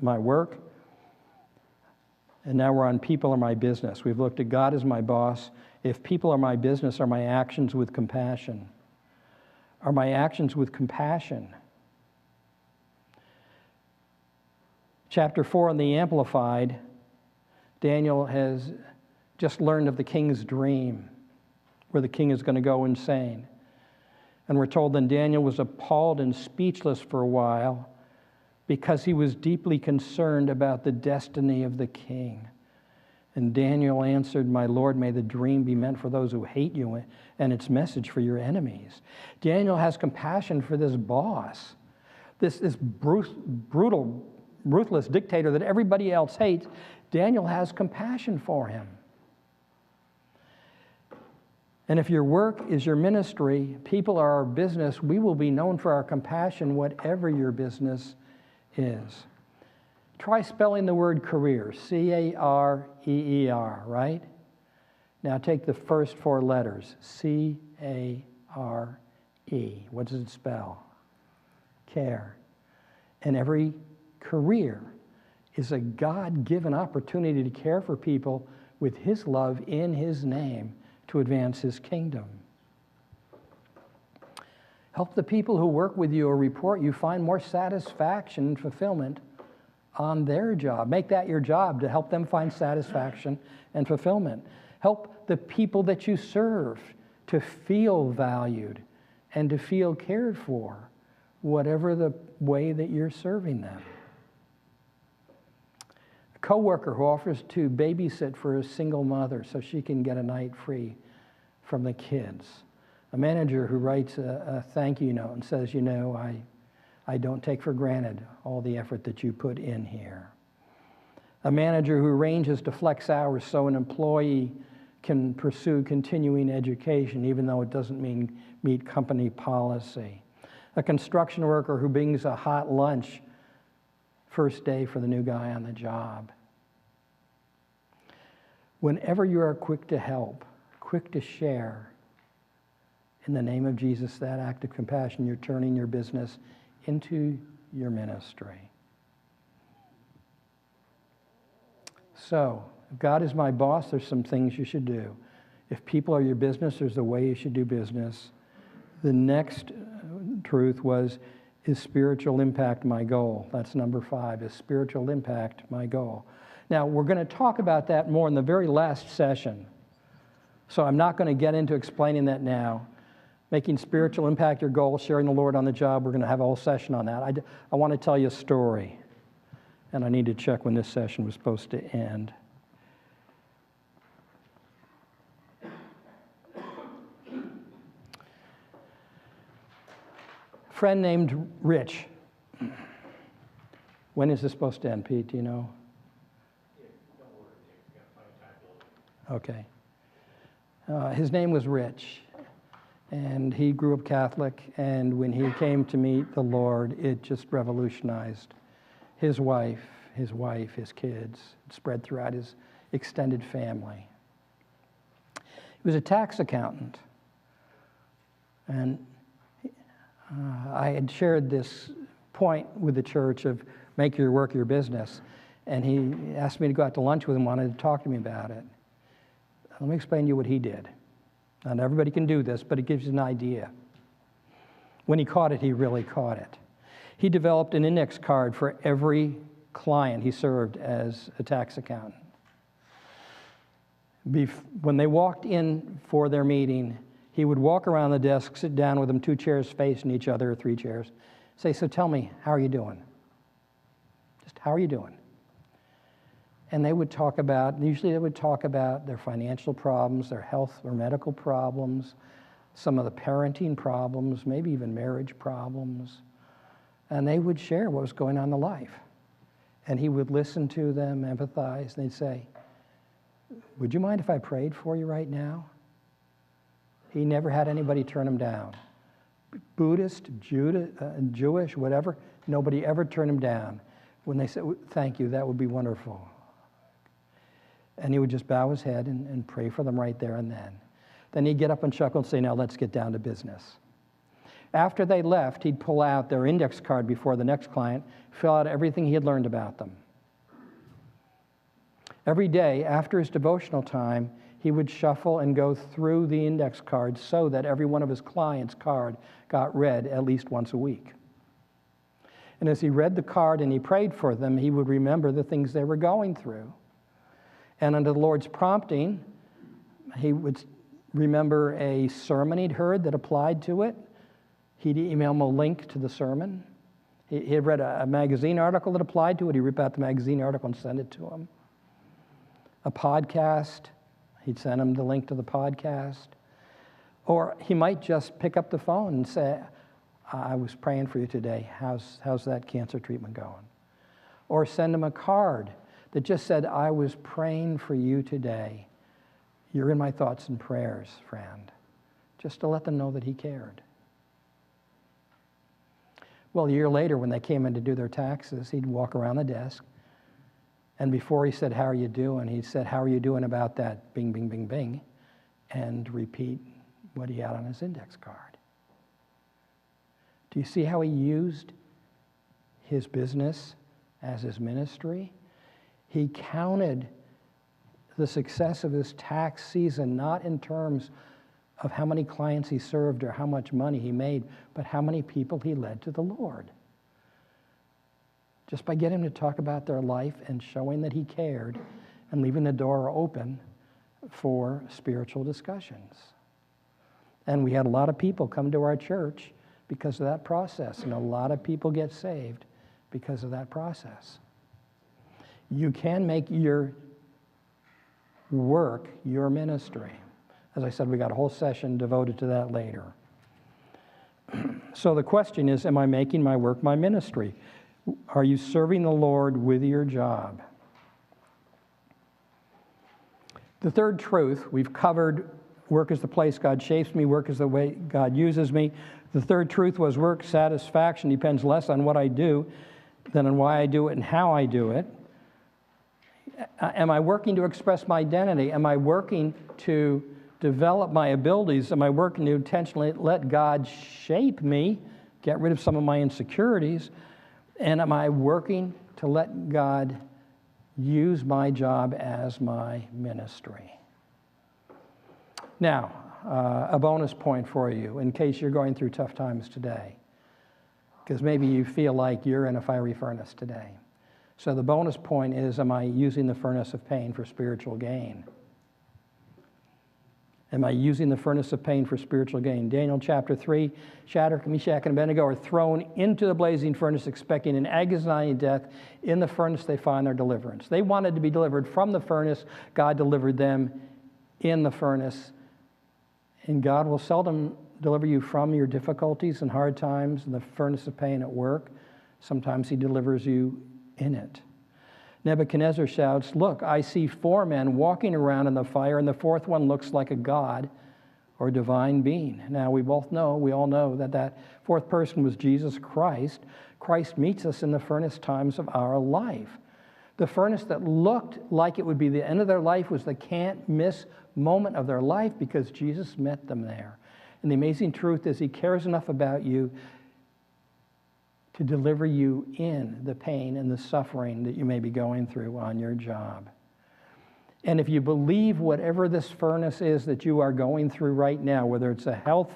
my work? And now we're on people are my business. We've looked at God as my boss. If people are my business, are my actions with compassion? Are my actions with compassion? Chapter 4 in the Amplified, Daniel has just learned of the king's dream, where the king is going to go insane. And we're told then Daniel was appalled and speechless for a while because he was deeply concerned about the destiny of the king. And Daniel answered, my Lord, may the dream be meant for those who hate you and its message for your enemies. Daniel has compassion for this boss, this brutal, ruthless dictator that everybody else hates. Daniel has compassion for him. And if your work is your ministry, people are our business, we will be known for our compassion, whatever your business is. Try spelling the word career, C-A-R-E-E-R, right? Now take the first 4 letters, C-A-R-E. What does it spell? Care. And every career is a God-given opportunity to care for people with His love in His name to advance His kingdom. Help the people who work with you or report you find more satisfaction and fulfillment on their job. Make that your job, to help them find satisfaction and fulfillment. Help the people that you serve to feel valued and to feel cared for, whatever the way that you're serving them. A coworker who offers to babysit for a single mother so she can get a night free from the kids. A manager who writes a thank you note and says, you know, I don't take for granted all the effort that you put in here. A manager who arranges to flex hours so an employee can pursue continuing education even though it doesn't meet company policy. A construction worker who brings a hot lunch first day for the new guy on the job. Whenever you are quick to help, quick to share, in the name of Jesus, that act of compassion, you're turning your business into your ministry. So, if God is my boss, there's some things you should do. If people are your business, there's a way you should do business. The next truth was, is spiritual impact my goal? That's number 5, is spiritual impact my goal? Now, we're going to talk about that more in the very last session. So I'm not going to get into explaining that now. Making spiritual impact your goal, sharing the Lord on the job, we're going to have a whole session on that. I want to tell you a story, and I need to check when this session was supposed to end. A friend named Rich. When is this supposed to end, Pete? Do you know? Okay. His name was Rich, and he grew up Catholic, and when he came to meet the Lord, it just revolutionized his wife, his kids. It spread throughout his extended family. He was a tax accountant, and I had shared this point with the church of make your work your business, and he asked me to go out to lunch with him, wanted to talk to me about it. Let me explain to you what he did. Not everybody can do this, but it gives you an idea. When he caught it, he really caught it. He developed an index card for every client he served as a tax accountant. When they walked in for their meeting, he would walk around the desk, sit down with them, 2 chairs facing each other, or 3 chairs, say, so tell me, how are you doing? Just how are you doing? And they would talk about, usually they would talk about their financial problems, their health or medical problems, some of the parenting problems, maybe even marriage problems. And they would share what was going on in their life. And he would listen to them, empathize, and they'd say, would you mind if I prayed for you right now? He never had anybody turn him down. Buddhist, Jewish, whatever, nobody ever turned him down. When they said, thank you, that would be wonderful. And he would just bow his head and pray for them right there and then. Then he'd get up and chuckle and say, now let's get down to business. After they left, he'd pull out their index card before the next client, fill out everything he had learned about them. Every day after his devotional time, he would shuffle and go through the index cards so that every one of his clients' card got read at least once a week. And as he read the card and he prayed for them, he would remember the things they were going through. And under the Lord's prompting, he would remember a sermon he'd heard that applied to it. He'd email him a link to the sermon. He had read a magazine article that applied to it. He'd rip out the magazine article and send it to him. A podcast, he'd send him the link to the podcast. Or he might just pick up the phone and say, I was praying for you today. How's that cancer treatment going? Or send him a card that just said, I was praying for you today. You're in my thoughts and prayers, friend. Just to let them know that he cared. Well, a year later, when they came in to do their taxes, he'd walk around the desk, and before he said, how are you doing? He said, how are you doing about that bing, bing, bing, bing, and repeat what he had on his index card. Do you see how he used his business as his ministry? He counted the success of his tax season not in terms of how many clients he served or how much money he made, but how many people he led to the Lord. Just by getting him to talk about their life and showing that he cared and leaving the door open for spiritual discussions. And we had a lot of people come to our church because of that process, and a lot of people get saved because of that process. You can make your work your ministry. As I said, we got a whole session devoted to that later. So the question is, am I making my work my ministry? Are you serving the Lord with your job? The third truth, we've covered work is the place God shapes me, work is the way God uses me. The third truth was work satisfaction depends less on what I do than on why I do it and how I do it. Am I working to express my identity? Am I working to develop my abilities? Am I working to intentionally let God shape me, get rid of some of my insecurities? And am I working to let God use my job as my ministry? Now, a bonus point for you in case you're going through tough times today, because maybe you feel like you're in a fiery furnace today. So the bonus point is, am I using the furnace of pain for spiritual gain? Am I using the furnace of pain for spiritual gain? Daniel chapter 3, Shadrach, Meshach, and Abednego are thrown into the blazing furnace expecting an agonizing death. In the furnace they find their deliverance. They wanted to be delivered from the furnace. God delivered them in the furnace. And God will seldom deliver you from your difficulties and hard times and the furnace of pain at work. Sometimes he delivers you in it. Nebuchadnezzar shouts, "Look, I see 4 men walking around in the fire, and the 4th one looks like a god or divine being." Now, we all know that that 4th person was Jesus Christ. Christ meets us in the furnace times of our life. The furnace that looked like it would be the end of their life was the can't-miss moment of their life because Jesus met them there. And the amazing truth is he cares enough about you to deliver you in the pain and the suffering that you may be going through on your job. And if you believe whatever this furnace is that you are going through right now, whether it's a health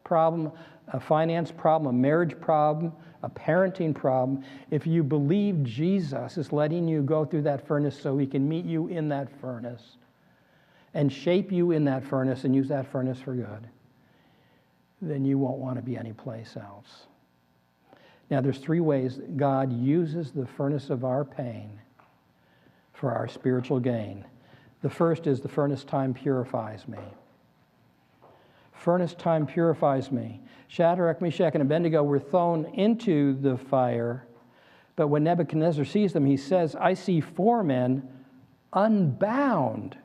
problem, a finance problem, a marriage problem, a parenting problem, if you believe Jesus is letting you go through that furnace so he can meet you in that furnace and shape you in that furnace and use that furnace for good, then you won't want to be anyplace else. Now, there's 3 ways that God uses the furnace of our pain for our spiritual gain. The first is the furnace time purifies me. Furnace time purifies me. Shadrach, Meshach, and Abednego were thrown into the fire, but when Nebuchadnezzar sees them, he says, "I see 4 men unbound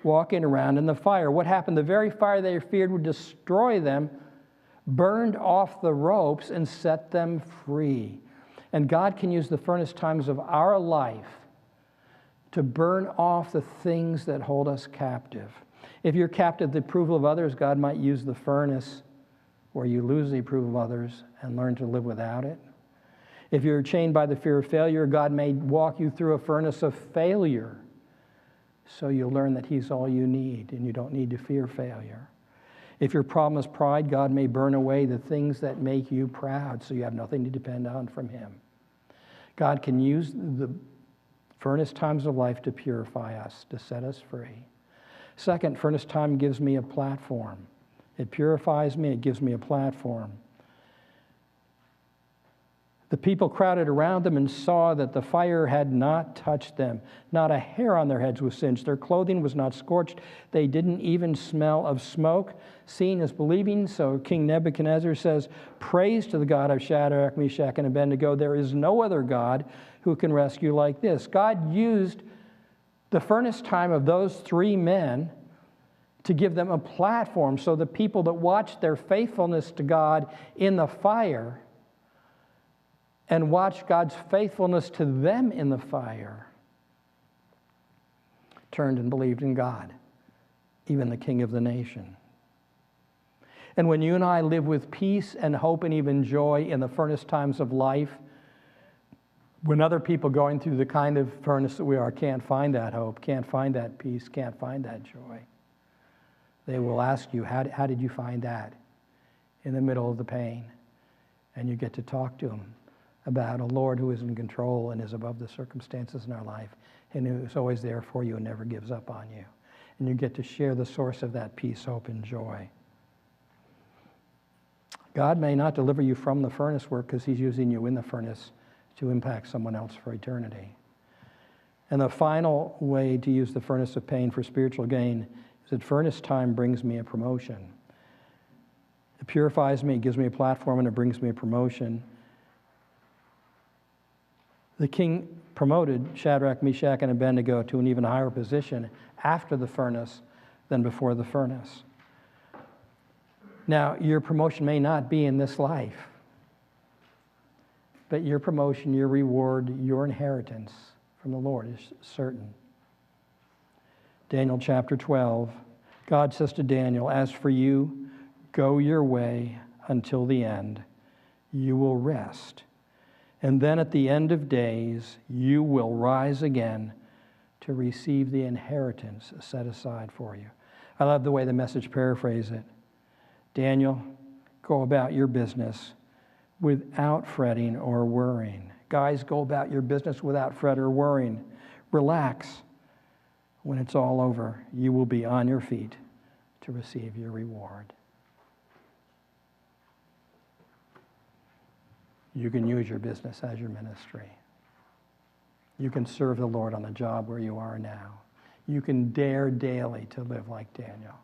walking around in the fire." What happened? The very fire they feared would destroy them burned off the ropes and set them free. And God can use the furnace times of our life to burn off the things that hold us captive. If you're captive to the approval of others, God might use the furnace where you lose the approval of others and learn to live without it. If you're chained by the fear of failure, God may walk you through a furnace of failure so you'll learn that he's all you need and you don't need to fear failure. If your problem is pride, God may burn away the things that make you proud so you have nothing to depend on from him. God can use the furnace times of life to purify us, to set us free. Second, furnace time gives me a platform. It purifies me, it gives me a platform. The people crowded around them and saw that the fire had not touched them. Not a hair on their heads was singed. Their clothing was not scorched. They didn't even smell of smoke. Seeing is believing, so King Nebuchadnezzar says, "Praise to the God of Shadrach, Meshach, and Abednego. There is no other God who can rescue like this." God used the furnace time of those 3 men to give them a platform so the people that watched their faithfulness to God in the fire and watched God's faithfulness to them in the fire turned and believed in God, even the King of the nation. And when you and I live with peace and hope and even joy in the furnace times of life, when other people going through the kind of furnace that we are can't find that hope, can't find that peace, can't find that joy, they will ask you, how did you find that in the middle of the pain? And you get to talk to them about a Lord who is in control and is above the circumstances in our life and who is always there for you and never gives up on you. and you get to share the source of that peace, hope, and joy. God may not deliver you from the furnace work because he's using you in the furnace to impact someone else for eternity. And the final way to use the furnace of pain for spiritual gain is that furnace time brings me a promotion. It purifies me, it gives me a platform, and it brings me a promotion. The king promoted Shadrach, Meshach, and Abednego to an even higher position after the furnace than before the furnace. Now, your promotion may not be in this life, but your promotion, your reward, your inheritance from the Lord is certain. Daniel chapter 12, God says to Daniel, "As for you, go your way until the end. You will rest. And then at the end of days, you will rise again to receive the inheritance set aside for you." I love the way the Message paraphrase it. Daniel, go about your business without fretting or worrying. Guys, go about your business without fret or worrying. Relax. When it's all over, you will be on your feet to receive your reward. You can use your business as your ministry. You can serve the Lord on the job where you are now. You can dare daily to live like Daniel.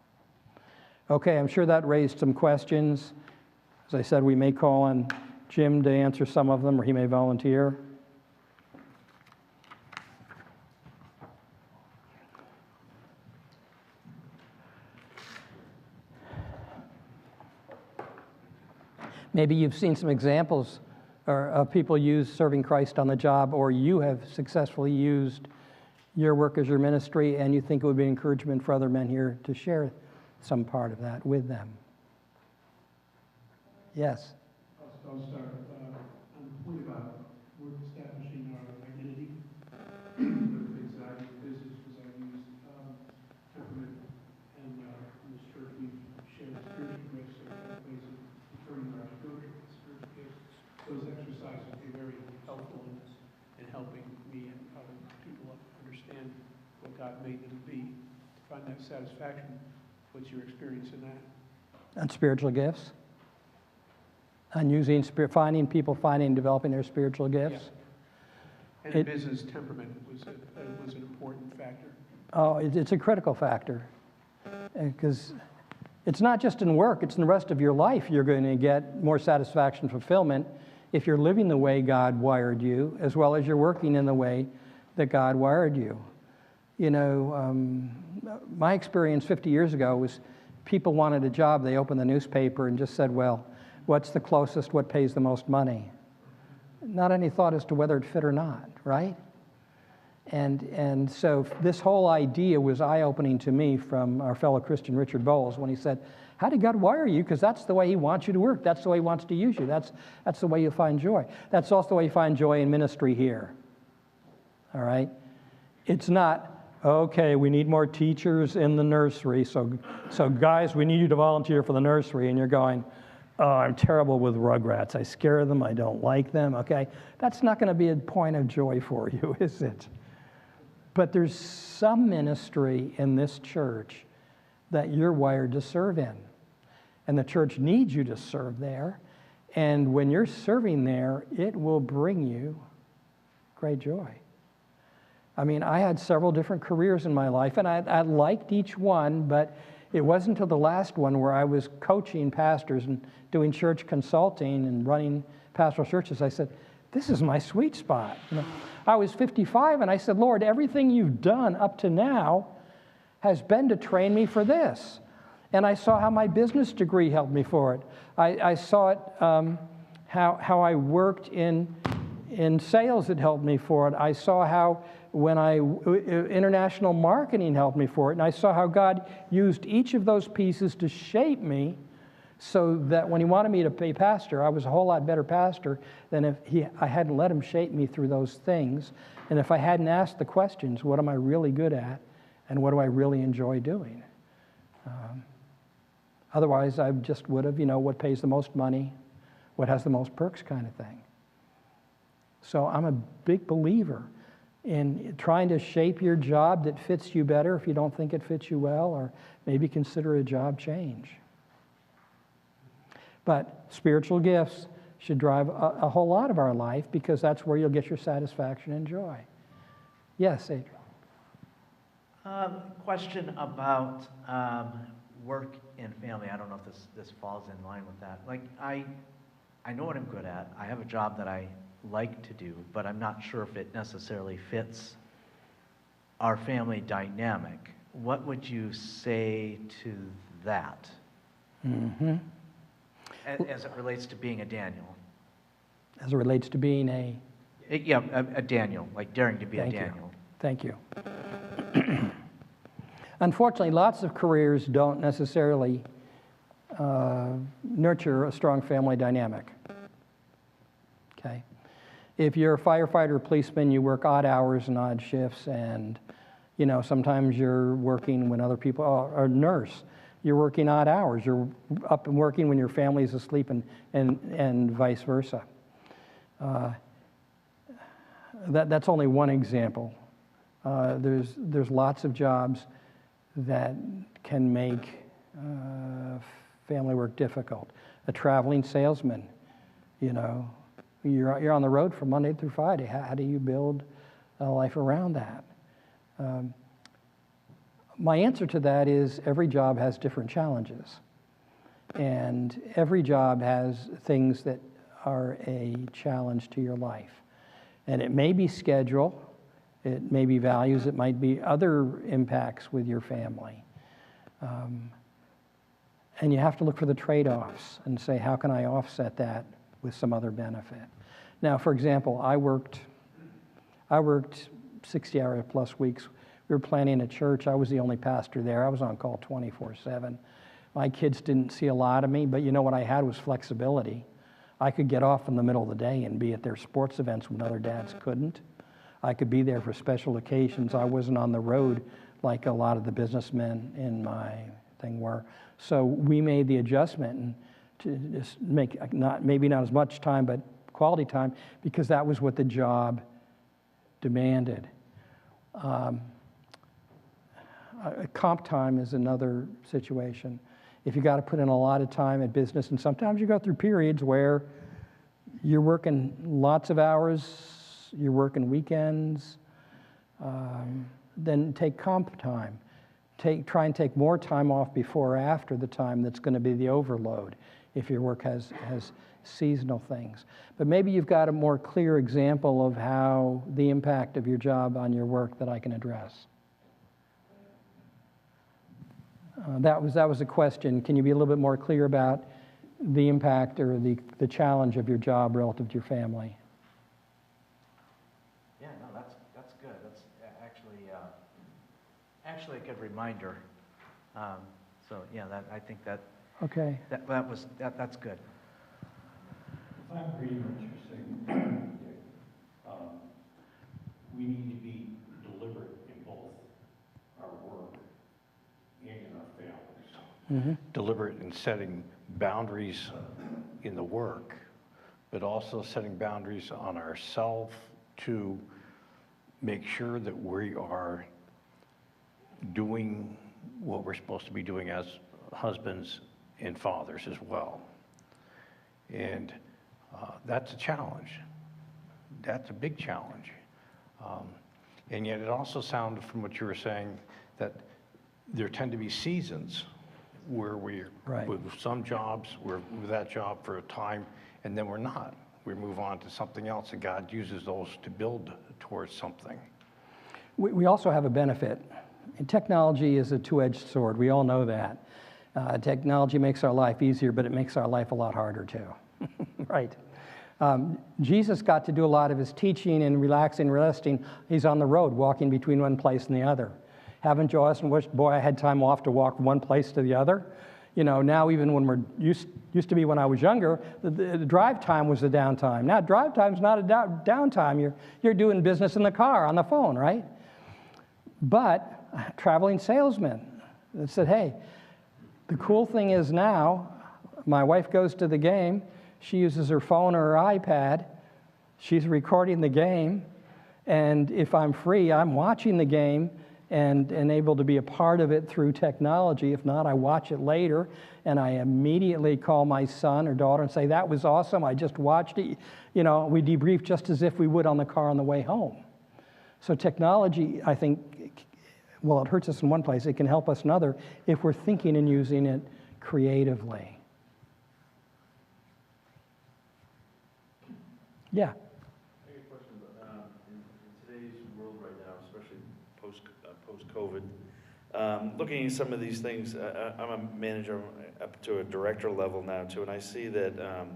Okay, I'm sure that raised some questions. As I said, we may call on Jim to answer some of them, or he may volunteer. Maybe you've seen some examples of people use serving Christ on the job, or you have successfully used your work as your ministry, and you think it would be encouragement for other men here to share some part of that with them. Yes? I'll start on the point about work establishing our identity. One of the things that I did in business was I used temperament, and in this church we shared spiritual gifts, so we have ways of determining our spiritual gifts. Those exercises were very helpful in helping me and other people understand what God made them to be, to find that satisfaction. What's your experience in that? And spiritual gifts? And using, finding, developing their spiritual gifts? Yeah. And business temperament was an important factor. Oh, it's a critical factor. Because it's not just in work, it's in the rest of your life you're going to get more satisfaction, fulfillment if you're living the way God wired you, as well as you're working in the way that God wired you. You know, my experience 50 years ago was people wanted a job, they opened the newspaper and just said, well, what's the closest, what pays the most money? Not any thought as to whether it fit or not, right? And so this whole idea was eye-opening to me from our fellow Christian Richard Bowles when he said, how did God wire you? Because that's the way he wants you to work. That's the way he wants to use you. That's the way you find joy. That's also the way you find joy in ministry here. All right? It's not, okay, we need more teachers in the nursery, so guys, we need you to volunteer for the nursery, and you're going, oh, I'm terrible with rugrats. I scare them. I don't like them, okay? That's not going to be a point of joy for you, is it? But there's some ministry in this church that you're wired to serve in, and the church needs you to serve there, and when you're serving there, it will bring you great joy. I mean, I had several different careers in my life, and I liked each one, but it wasn't until the last one where I was coaching pastors and doing church consulting and running pastoral churches, I said, this is my sweet spot. You know, I was 55, and I said, Lord, everything you've done up to now has been to train me for this. And I saw how my business degree helped me for it. I saw it, how I worked in sales, it helped me for it. I saw how international marketing helped me for it. And I saw how God used each of those pieces to shape me so that when he wanted me to be pastor, I was a whole lot better pastor than if I hadn't let him shape me through those things. And if I hadn't asked the questions, what am I really good at? And what do I really enjoy doing? Otherwise, I just would have, what pays the most money, what has the most perks kind of thing. So I'm a big believer in trying to shape your job that fits you better if you don't think it fits you well, or maybe consider a job change. But spiritual gifts should drive a whole lot of our life, because that's where you'll get your satisfaction and joy. Yes, Adrian. Question about work and family. I don't know if this falls in line with that. Like, I know what I'm good at. I have a job that I like to do, but I'm not sure if it necessarily fits our family dynamic. What would you say to that? Mm-hmm. As it relates to being a Daniel? As it relates to being a... Yeah, a Daniel, like daring to be Thank a you. Daniel. Thank you. Unfortunately, lots of careers don't necessarily nurture a strong family dynamic. Okay? If you're a firefighter or policeman, you work odd hours and odd shifts, and sometimes you're working when other people are a nurse. You're working odd hours. You're up and working when your family's asleep, and vice versa. That's only one example. There's lots of jobs that can make family work difficult. A traveling salesman, you're on the road from Monday through Friday. How do you build a life around that? My answer to that is every job has different challenges. And every job has things that are a challenge to your life. And it may be schedule, it may be values, it might be other impacts with your family. And you have to look for the trade-offs and say, how can I offset that with some other benefit? Now, for example, I worked 60-hour plus weeks. We were planning a church. I was the only pastor there. I was on call 24/7. My kids didn't see a lot of me, but what I had was flexibility. I could get off in the middle of the day and be at their sports events when other dads couldn't. I could be there for special occasions. I wasn't on the road like a lot of the businessmen in my thing were. So we made the adjustment and to just make maybe not as much time, but quality time, because that was what the job demanded. Comp time is another situation. If you got to put in a lot of time at business, and sometimes you go through periods where you're working lots of hours, you're working weekends, then take comp time. Try and take more time off before or after the time that's going to be the overload, if your work has seasonal things. But maybe you've got a more clear example of how the impact of your job on your work that I can address. That was a question. Can you be a little bit more clear about the impact or the challenge of your job relative to your family? Yeah, no, that's good. That's actually a good reminder. So yeah, I think that Okay. that's good. If I'm reading what you're saying, we need to be deliberate in both our work and in our families. Mm-hmm. Deliberate in setting boundaries in the work, but also setting boundaries on ourselves to make sure that we are doing what we're supposed to be doing as husbands and fathers as well. And that's a challenge. That's a big challenge. And yet it also sounded from what you were saying that there tend to be seasons where we're Right. with some jobs, we're with that job for a time, and then we're not. We move on to something else, and God uses those to build towards something. We also have a benefit. And technology is a two-edged sword. We all know that. Technology makes our life easier, but it makes our life a lot harder too. Right. Jesus got to do a lot of his teaching and relaxing, resting. He's on the road, walking between one place and the other. Haven't you often wished, boy, I had time off to walk from one place to the other? Now even when we're used to be when I was younger, the drive time was the downtime. Now drive time's not a downtime. You're doing business in the car, on the phone, right? But traveling salesman that said, hey, the cool thing is now, my wife goes to the game, she uses her phone or her iPad, she's recording the game, And if I'm free, I'm watching the game and able to be a part of it through technology. If not, I watch it later, and I immediately call my son or daughter and say, that was awesome, I just watched it. You know, we debrief just as if we would on the car on the way home. So technology, I think, well, it hurts us in one place, it can help us in another if we're thinking and using it creatively. Yeah. I have a question. In today's world right now, especially post-COVID, looking at some of these things, I'm a manager up to a director level now too, and I see that,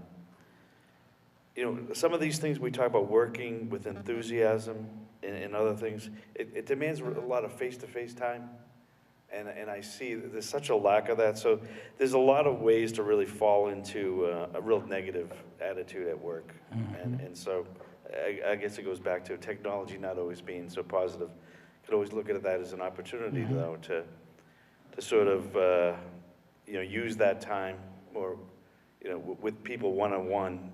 you know, some of these things we talk about working with enthusiasm and other things, it demands a lot of face-to-face time. And I see that there's such a lack of that. So there's a lot of ways to really fall into a real negative attitude at work. And so I guess it goes back to technology not always being so positive. Could always look at that as an opportunity, though, to sort of, you know, use that time or, you know, with people one-on-one.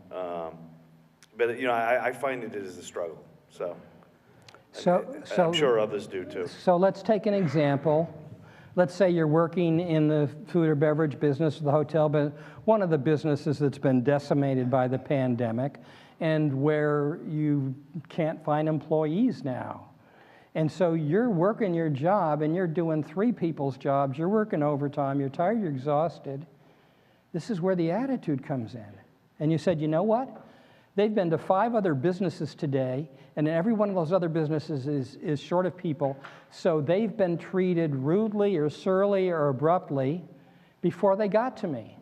But, you know, I find it is a struggle. So I'm sure others do, too. So let's take an example. Let's say you're working in the food or beverage business, the hotel, but one of the businesses that's been decimated by the pandemic and where you can't find employees now. And so you're working your job and you're doing 3 people's jobs, you're working overtime, you're tired, you're exhausted. This is where the attitude comes in. And you said, you know what? They've been to 5 other businesses today, and every one of those other businesses is short of people, so they've been treated rudely or surly or abruptly before they got to me.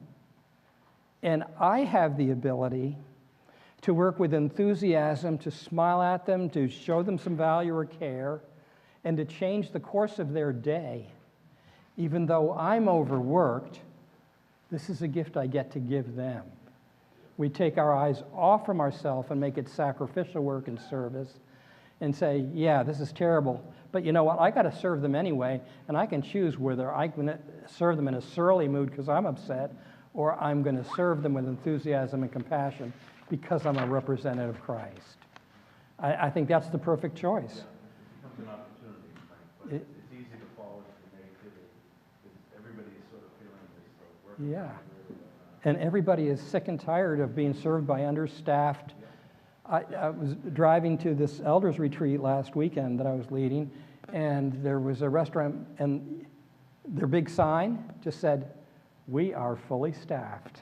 And I have the ability to work with enthusiasm, to smile at them, to show them some value or care, and to change the course of their day. Even though I'm overworked, this is a gift I get to give them. We take our eyes off from ourselves and make it sacrificial work and service and say, yeah, this is terrible, but you know what? I got to serve them anyway, and I can choose whether I'm going to serve them in a surly mood because I'm upset, or I'm going to serve them with enthusiasm and compassion because I'm a representative of Christ. I think that's the perfect choice. It becomes an opportunity, but it's easy to fall into the negativity because everybody is sort of feeling this work. Yeah. And everybody is sick and tired of being served by understaffed. I was driving to this elders retreat last weekend that I was leading, and there was a restaurant, and their big sign just said, "We are fully staffed."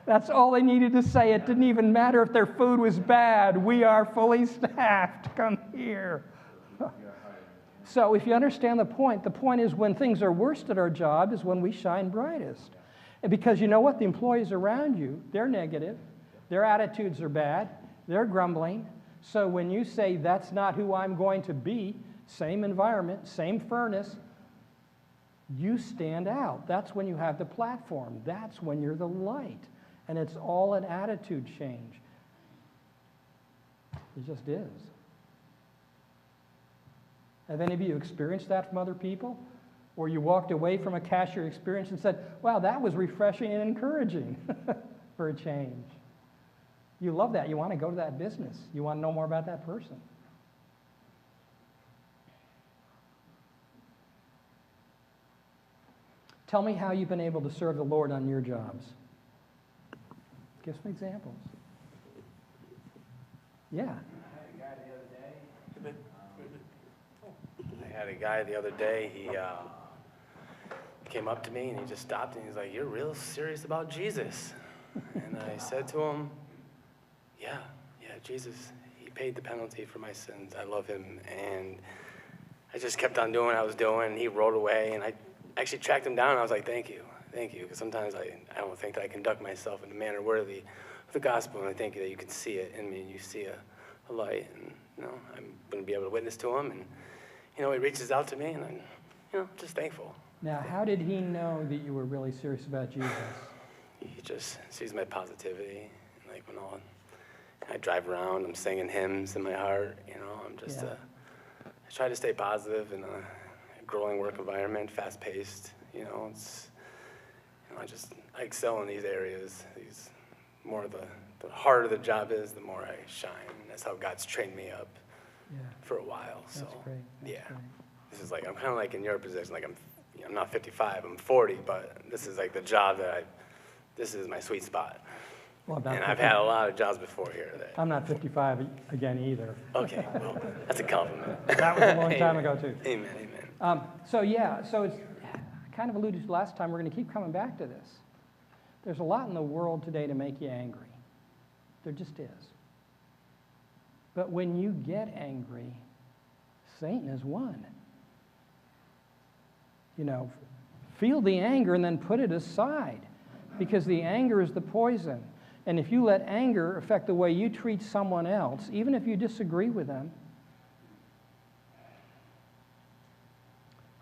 That's all they needed to say. It didn't even matter if their food was bad. We are fully staffed. Come here. So if you understand the point is when things are worst at our job is when we shine brightest. And because you know what? The employees around you, they're negative. Their attitudes are bad. They're grumbling. So when you say, that's not who I'm going to be, same environment, same furnace, you stand out. That's when you have the platform. That's when you're the light. And it's all an attitude change. It just is. Have any of you experienced that from other people? Or you walked away from a cashier experience and said, wow, that was refreshing and encouraging for a change. You love that. You want to go to that business. You want to know more about that person. Tell me how you've been able to serve the Lord on your jobs. Give some examples. Yeah. I had a guy the other day, he came up to me and he just stopped and he's like, "You're real serious about Jesus?" And I said to him, yeah, Jesus, he paid the penalty for my sins. I love him. And I just kept on doing what I was doing, and he rode away, and I actually tracked him down, and I was like, thank you, because sometimes I don't think that I conduct myself in a manner worthy of the gospel, and I think that you can see it in me, and you see a light, and, you know, I'm going to be able to witness to him, and, you know, he reaches out to me, and I'm, you know, just thankful. Now, how did he know that you were really serious about Jesus? He just sees my positivity, and like when I drive around, I'm singing hymns in my heart, you know, I'm just, I try to stay positive in a growing work environment, fast-paced, you know, it's, you know, I excel in these areas, these the harder the job is, the more I shine. That's how God's trained me up Yeah, for a while. So that's great. That's yeah, great. this is like I'm kind of like in your position. Like I'm not 55, I'm 40, but this is like the job this is my sweet spot. Well, I'm not And I've 50 had a lot of jobs before here. I'm not 55 again either. Okay, well, that's a compliment. That was a long time ago, too. Amen, amen. So it's kind of alluded to last time. We're going to keep coming back to this. There's a lot in the world today to make you angry. There just is. But when you get angry, Satan has won. You know, feel the anger and then put it aside, because the anger is the poison. And if you let anger affect the way you treat someone else, even if you disagree with them,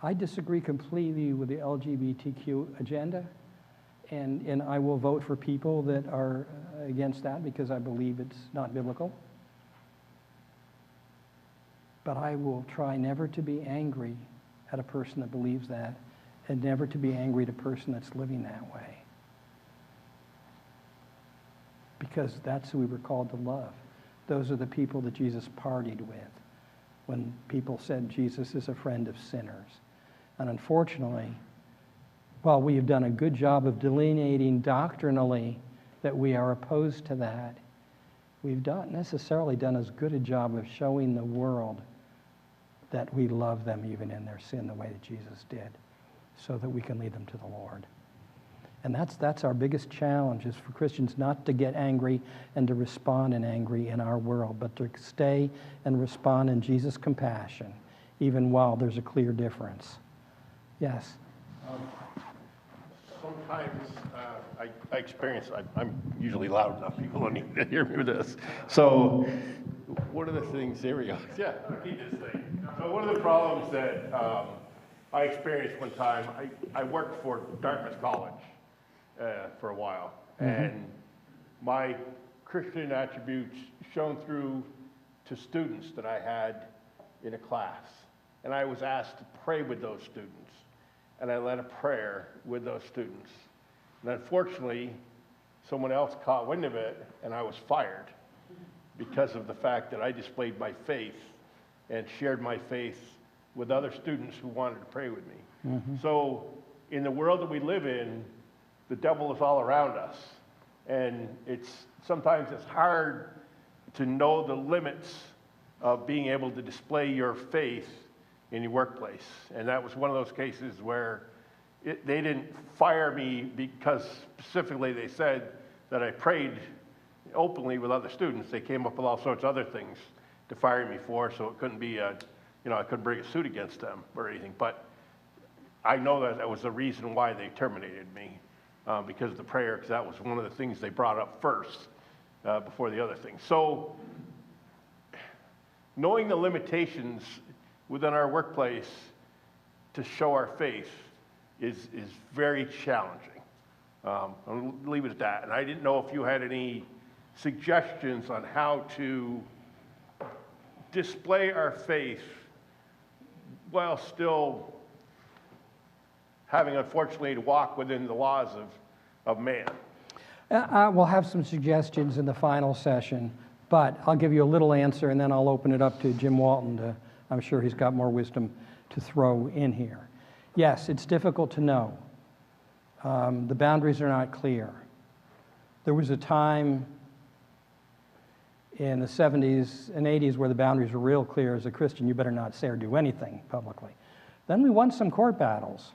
I disagree completely with the LGBTQ agenda, and I will vote for people that are against that because I believe it's not biblical. But I will try never to be angry at a person that believes that, and never to be angry at a person that's living that way. Because that's who we were called to love. Those are the people that Jesus partied with when people said Jesus is a friend of sinners. And unfortunately, while we have done a good job of delineating doctrinally that we are opposed to that, we've not necessarily done as good a job of showing the world that we love them even in their sin the way that Jesus did, so that we can lead them to the Lord. And that's our biggest challenge, is for Christians not to get angry and to respond in angry in our world, but to stay and respond in Jesus' compassion, even while there's a clear difference. Yes? Sometimes I experience, I'm usually loud enough, people don't need to hear me with this. So one of the things, there we go. Yeah, keep this thing. So one of the problems that I experienced one time, I worked for Dartmouth College for a while. And my Christian attributes shone through to students that I had in a class. And I was asked to pray with those students. And I led a prayer with those students. And unfortunately, someone else caught wind of it, and I was fired because of the fact that I displayed my faith and shared my faith with other students who wanted to pray with me. So in the world that we live in, the devil is all around us. And sometimes it's hard to know the limits of being able to display your faith in your workplace. And that was one of those cases where they didn't fire me because specifically they said that I prayed openly with other students. They came up with all sorts of other things to fire me for, so it couldn't be I couldn't bring a suit against them or anything. But I know that was the reason why they terminated me, because of the prayer, because that was one of the things they brought up first before the other things. So knowing the limitations within our workplace to show our faith is very challenging. I'll leave it at that. And I didn't know if you had any suggestions on how to display our faith while still having, unfortunately, to walk within the laws of man. We'll have some suggestions in the final session, but I'll give you a little answer, and then I'll open it up to Jim Walton. I'm sure he's got more wisdom to throw in here. Yes, it's difficult to know. The boundaries are not clear. There was a time in the 70s and 80s where the boundaries were real clear. As a Christian, you better not say or do anything publicly. Then we won some court battles,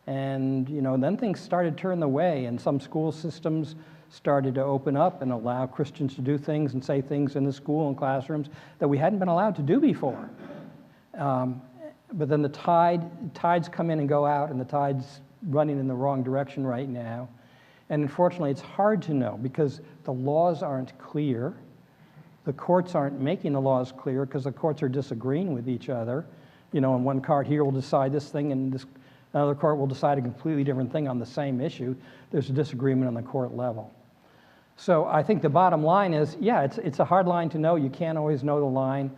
and then things started to turn the way, and some school systems started to open up and allow Christians to do things and say things in the school and classrooms that we hadn't been allowed to do before. But then the tides come in and go out, and the tide's running in the wrong direction right now. And unfortunately, it's hard to know because the laws aren't clear. The courts aren't making the laws clear because the courts are disagreeing with each other. And one court here will decide this thing, and another court will decide a completely different thing on the same issue. There's a disagreement on the court level. So I think the bottom line is, yeah, it's a hard line to know. You can't always know the line.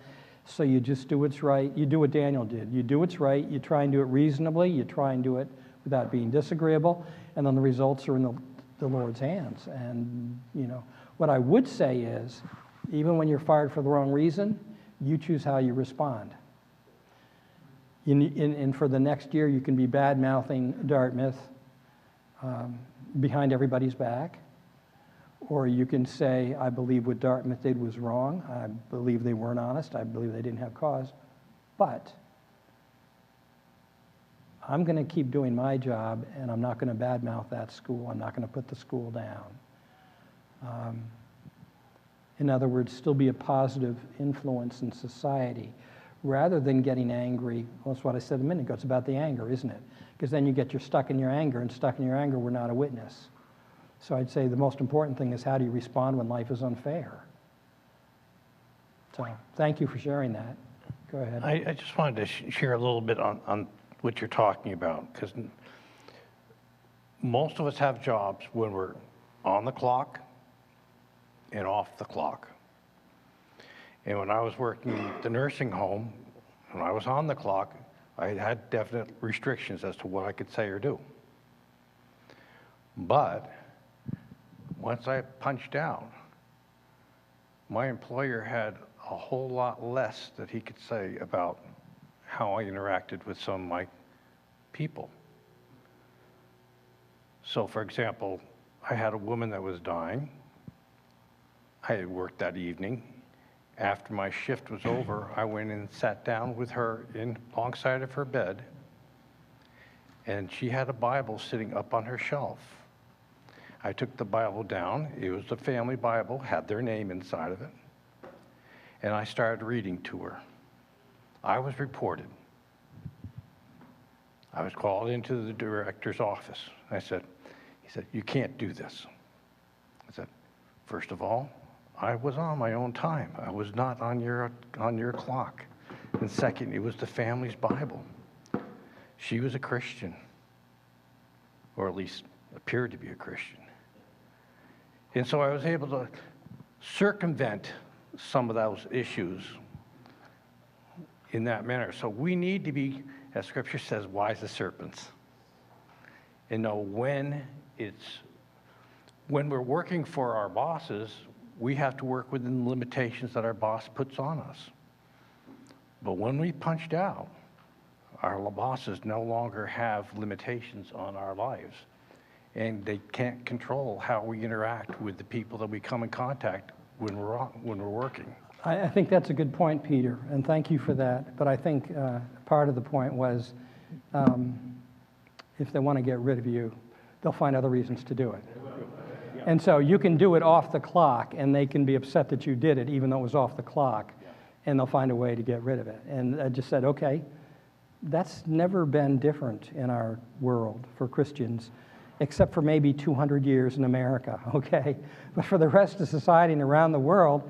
So you just do what's right. You do what Daniel did. You do what's right. You try and do it reasonably. You try and do it without being disagreeable. And then the results are in the Lord's hands. And, you know, what I would say is, even when you're fired for the wrong reason, you choose how you respond. And for the next year, you can be bad-mouthing Dartmouth behind everybody's back, or you can say, I believe what Dartmouth did was wrong. I believe they weren't honest. I believe they didn't have cause. But I'm going to keep doing my job, and I'm not going to badmouth that school. I'm not going to put the school down. In other words, still be a positive influence in society, rather than getting angry. Well, that's what I said a minute ago. It's about the anger, isn't it? Because then you're stuck in your anger, and stuck in your anger, we're not a witness. So I'd say the most important thing is, how do you respond when life is unfair? So thank you for sharing that. Go ahead. I just wanted to share a little bit on what you're talking about, because most of us have jobs when we're on the clock and off the clock. And when I was working at the nursing home, when I was on the clock, I had definite restrictions as to what I could say or do. But once I punched out, my employer had a whole lot less that he could say about how I interacted with some of my people. So, for example, I had a woman that was dying. I had worked that evening. After my shift was over, I went and sat down with her alongside of her bed, and she had a Bible sitting up on her shelf. I took the Bible down. It was the family Bible, had their name inside of it, and I started reading to her. I was reported. I was called into the director's office. He said, you can't do this. I said, first of all, I was on my own time. I was not on your clock. And second, it was the family's Bible. She was a Christian, or at least appeared to be a Christian. And so I was able to circumvent some of those issues in that manner. So we need to be, as Scripture says, wise as serpents, and know when we're working for our bosses, we have to work within the limitations that our boss puts on us. But when we punched out, our bosses no longer have limitations on our lives, and they can't control how we interact with the people that we come in contact when we're working. I think that's a good point, Peter, and thank you for that. But I think part of the point was, if they want to get rid of you, they'll find other reasons to do it. And so you can do it off the clock, and they can be upset that you did it, even though it was off the clock, and they'll find a way to get rid of it. And I just said, okay, that's never been different in our world for Christians, except for maybe 200 years in America, okay? But for the rest of society and around the world,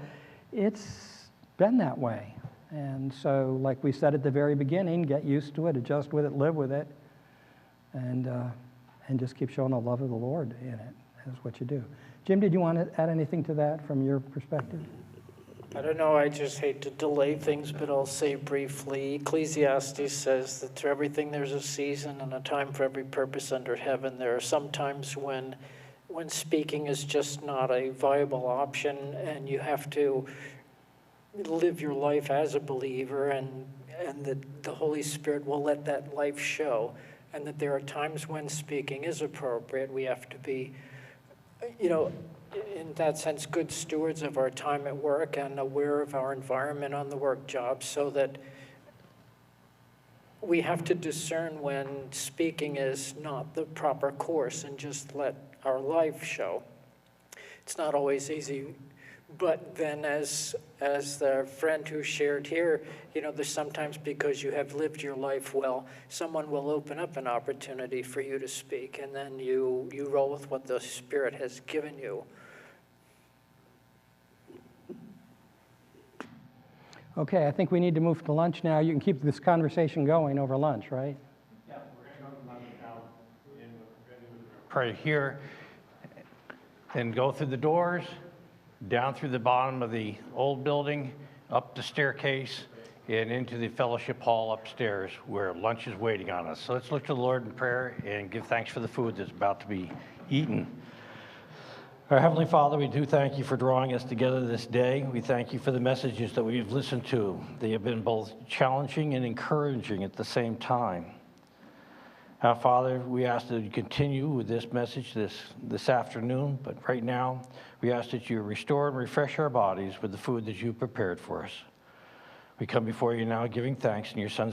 it's been that way. And so, like we said at the very beginning, get used to it, adjust with it, live with it, and just keep showing the love of the Lord in it. That's what you do. Jim, did you want to add anything to that from your perspective? I don't know, I just hate to delay things, but I'll say briefly, Ecclesiastes says that to everything there's a season and a time for every purpose under heaven. There are some times when speaking is just not a viable option, and you have to live your life as a believer, and that the Holy Spirit will let that life show, and that there are times when speaking is appropriate. We have to be, in that sense, good stewards of our time at work and aware of our environment on the work job, so that we have to discern when speaking is not the proper course and just let our life show. It's not always easy, but then as the friend who shared here, there's sometimes, because you have lived your life well, someone will open up an opportunity for you to speak, and then you roll with what the Spirit has given you. Okay, I think we need to move to lunch now. You can keep this conversation going over lunch, right? Yeah, we're going to go to lunch now. Pray here, and go through the doors, down through the bottom of the old building, up the staircase, and into the fellowship hall upstairs where lunch is waiting on us. So let's look to the Lord in prayer and give thanks for the food that's about to be eaten. Our Heavenly Father, we do thank you for drawing us together this day. We thank you for the messages that we've listened to. They have been both challenging and encouraging at the same time. Father, we ask that you continue with this message this afternoon, but right now, we ask that you restore and refresh our bodies with the food that you prepared for us. We come before you now giving thanks in your Son's